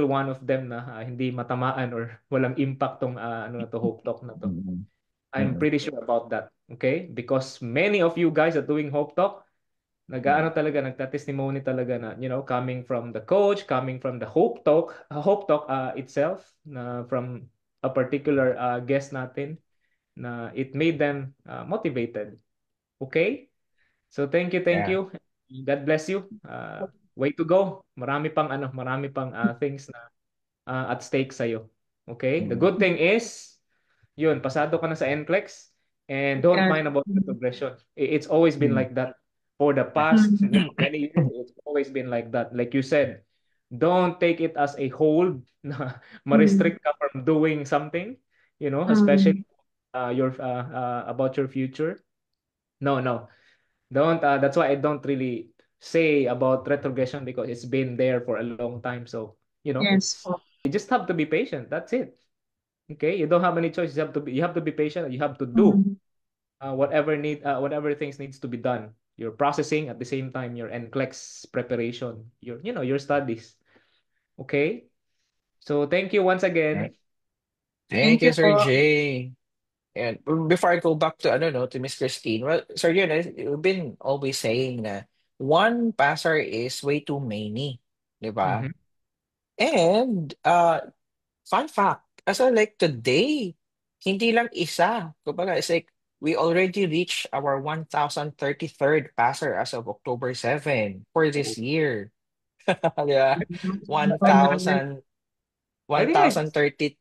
one of them na hindi matamaan or walang impact tong ano na to, Hope Talk na to. Mm-mm. I'm pretty sure about that. Okay? Because many of you guys are doing Hope Talk, nag-aano talaga, nagta-testimony talaga na, coming from the coach, coming from the Hope Talk itself, na from a particular guest natin, na it made them motivated. Okay? So thank Yeah. you. God bless you. Way to go. Marami pang things na at stake sa'yo. Okay? The Mm. good thing is, yun, pasado ka na sa NCLEX and don't Yes. mind about the progression. It's always been Mm. like that for the past, many years. It's always been like that. Like you said, don't take it as a hold na ma-restrict ka from doing something, especially your about your future. No, no. Don't that's why I don't really say about retrogression because it's been there for a long time. So, Yes it's po. you just have to be patient. That's it. Okay, you don't have any choice. You have to be patient. You have to do Mm. whatever things needs to be done. Your processing at the same time your NCLEX preparation, your studies. Okay, so thank you once Right. again. Thank Thank you, you Sir po. Jay. And before I go back to ano no to Miss Christine, well, Sir yun, we've been always saying na one passer is way too many, di ba? Mhm. And fun fact, as of like today, hindi lang isa. Kumbaga, it's like we already reached our 1,033rd passer as of October 7 for this Oh, year. Di ba? I think 1,000, I think I 1,030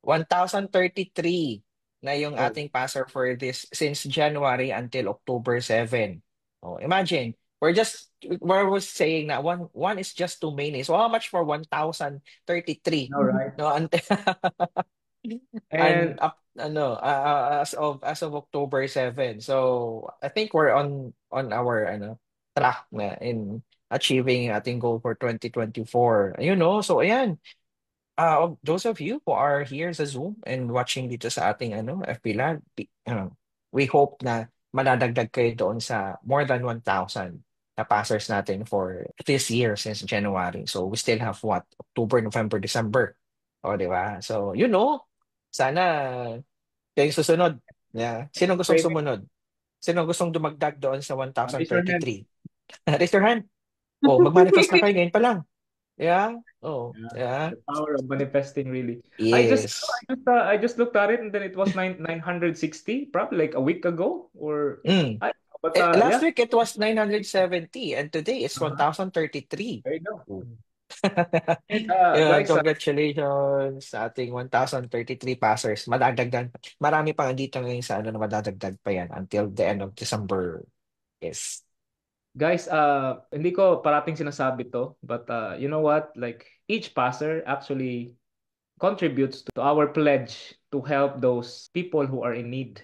1,033 na yung oh ating passer for this since January until October 7. Oh, imagine, we're was saying na one is just too many. So how much for 1,033? no, right. No, and And up as of October 7. So I think we're on our track na in achieving ating goal for 2024. So ayan. Those of you who are here sa Zoom and watching dito sa ating FB Live, we hope na madadagdag kayo doon sa more than 1,000 na passers natin for this year since January. So we still have what? October, November, December. O, di ba? So, sana kayo susunod. Yeah. Sino gustong craving, sumunod? Sino gustong dumagdag doon sa raise your hand. 1,033? Raise your hand. Oh, mag-manifest na kayo ngayon pa lang. Yeah. Oh, Yeah, yeah. the power of manifesting really. I just Yes. I just looked at it and then it was 960 probably like a week ago or Mm. I but Last yeah. week it was 970 and today it's Uh-huh. 1,033. There you go. Oh. And Yeah, guys, congratulations sa ating 1,033 passers. Madadagdag. Marami pa nga dito ngayon sa na madadagdag pa yan until the end of December. Yes. hindi ko parating sinasabi to, but you know what? Like each passer actually contributes to our pledge to help those people who are in need.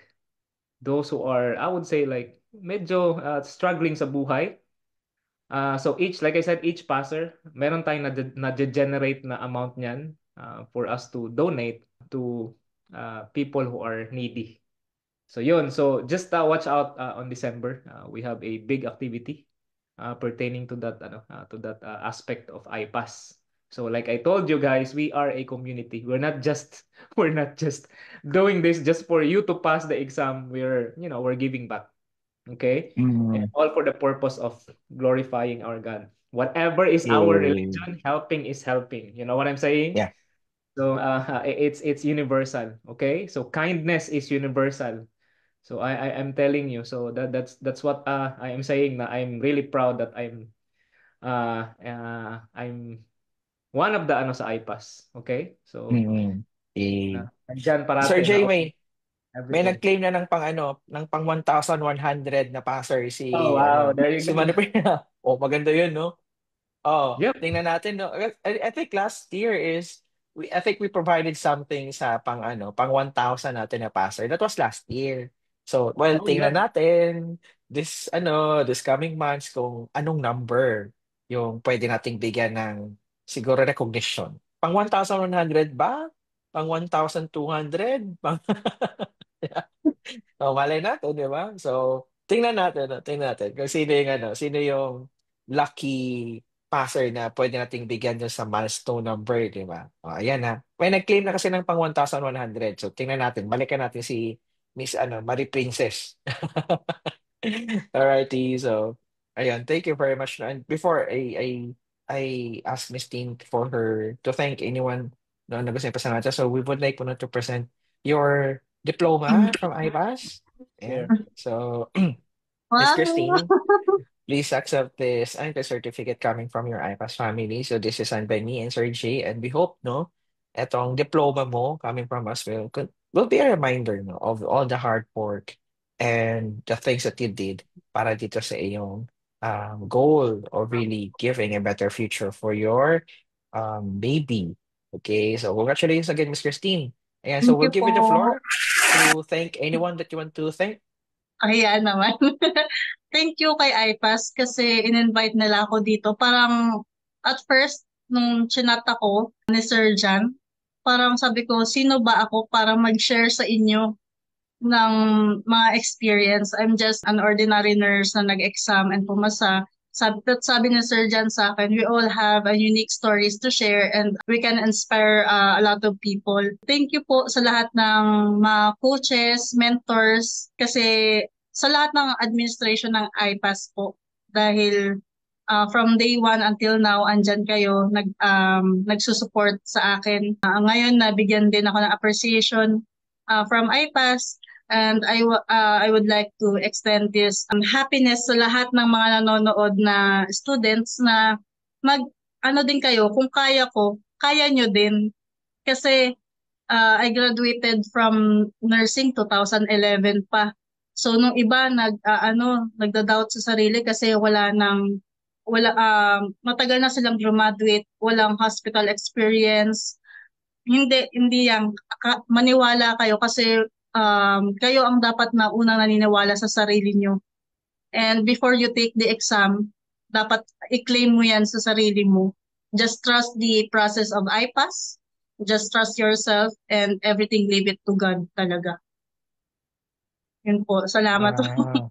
Those who are, I would say, like medyo struggling sa buhay. So like I said, each passer, meron tayong na-generate na amount niyan for us to donate to people who are needy. So yun, so just watch out on December. We have a big activity pertaining to that aspect of IPAS. So like I told you guys, we are a community. We're not just doing this just for you to pass the exam. We're giving back. Okay? And Mm. all for the purpose of glorifying our God. Whatever is our Yeah. religion, helping is helping. You know what I'm saying? Yeah. So it's universal, okay? So kindness is universal. So I'm telling you. So that's what I am saying na I'm really proud that I'm one of the ano sa IPAS, okay? So Mm. Eh, nandyan Sir parate na Jay, all may everything. nag-claim na ng pang 1,100 na passer Oh, si wow. There you si go. Manny Pena. Oh, maganda 'yun, no? Oh, Yep. tingnan natin, no. I think last year I think we provided something sa pang 1,000 natin na passer. That was last year. So, well, Oh, tingnan yeah. natin this coming months kung anong number yung pwede nating bigyan ng siguro recognition. Pang 1,100 ba? Pang 1,200? Oh, malay natin, di ba? So, tingnan natin kung sino yung lucky passer na pwede nating bigyan dun sa milestone number, di ba? Oh, ayan na. May nag-claim na kasi ng pang 1,100. So, tingnan natin. Balikan natin si Miss Marie Princess. Alrighty, so ayun, thank you very much. And before I ask Miss Teen for her to thank anyone na gusto niya pasalamatan. So we would like po na to present your diploma from IBAS. Here. Ayan. So Miss Wow! Christine, please accept this anchor certificate coming from your IPAS family. So this is signed by me and Sir Jay, and we hope, no, etong diploma mo coming from us will be a reminder, no, of all the hard work and the things that you did para dito sa iyong goal of really giving a better future for your baby. Okay, so congratulations again, Miss Christine. And so Thank we'll you give po. you the floor to thank anyone that you want to thank. Ayan naman. Thank you kay iPass kasi in-invite nila ako dito. Parang at first, nung chinat ako ni Sir Jan, parang sabi ko, sino ba ako para mag-share sa inyo ng mga experience. I'm just an ordinary nurse na nag-exam and pumasa. Sabi ni Sir Jan sa akin, we all have a unique stories to share and we can inspire a lot of people. Thank you po sa lahat ng mga coaches, mentors, kasi sa lahat ng administration ng IPAS po. Dahil from day one until now, andyan kayo, nagsusupport sa akin. Ngayon, nabigyan din ako ng appreciation from IPAS. And I would like to extend this happiness sa lahat ng mga nanonood na students na mag ano din kayo, kung kaya ko, kaya nyo din. Kasi I graduated from nursing 2011 pa. So nung iba nagda-doubt sa sarili kasi matagal na silang graduate, walang hospital experience. Hindi yan. Maniwala kayo kasi kayo ang dapat na unang naniniwala sa sarili nyo. And before you take the exam, dapat i-claim mo yan sa sarili mo. Just trust the process of IPAS. Just trust yourself and everything leave it to God talaga. Yun po. Salamat. Wow.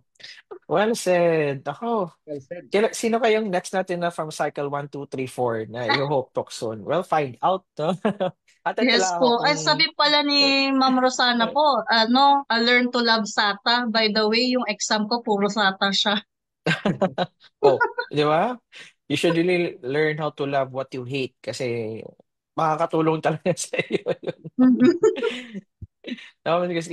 Well said. Ako, Well said. sino kayong next natin na from cycle 1, 2, 3, 4 na you hope talk soon? Well, find out, no? At ito Yes lang ako po. kung... Ay, sabi pala ni Ma'am Rosana po, I learn to love SATA. By the way, yung exam ko, puro SATA siya. Oh, di ba? You should really learn how to love what you hate kasi makakatulong talaga sa iyo yun. No, because,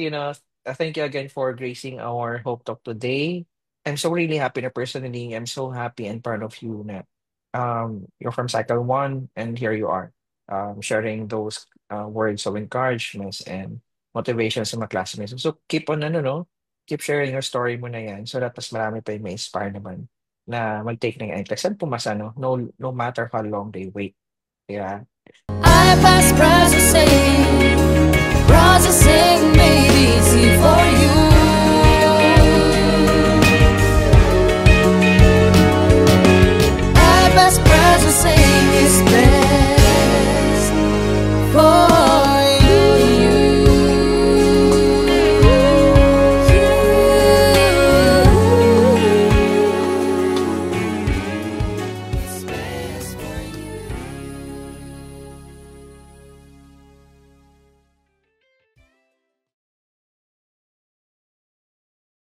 thank you again for gracing our Hope Talk today. I'm so really happy na personally, I'm so happy and proud of you na you're from Cycle 1 and here you are sharing those words of encouragement and motivation sa mga classmates. So keep on, keep sharing your story mo na yan so that mas marami pa yung may inspire naman na mag-take ng NCLEX and pumasa, no matter how long they wait. Yeah. I pass processing me.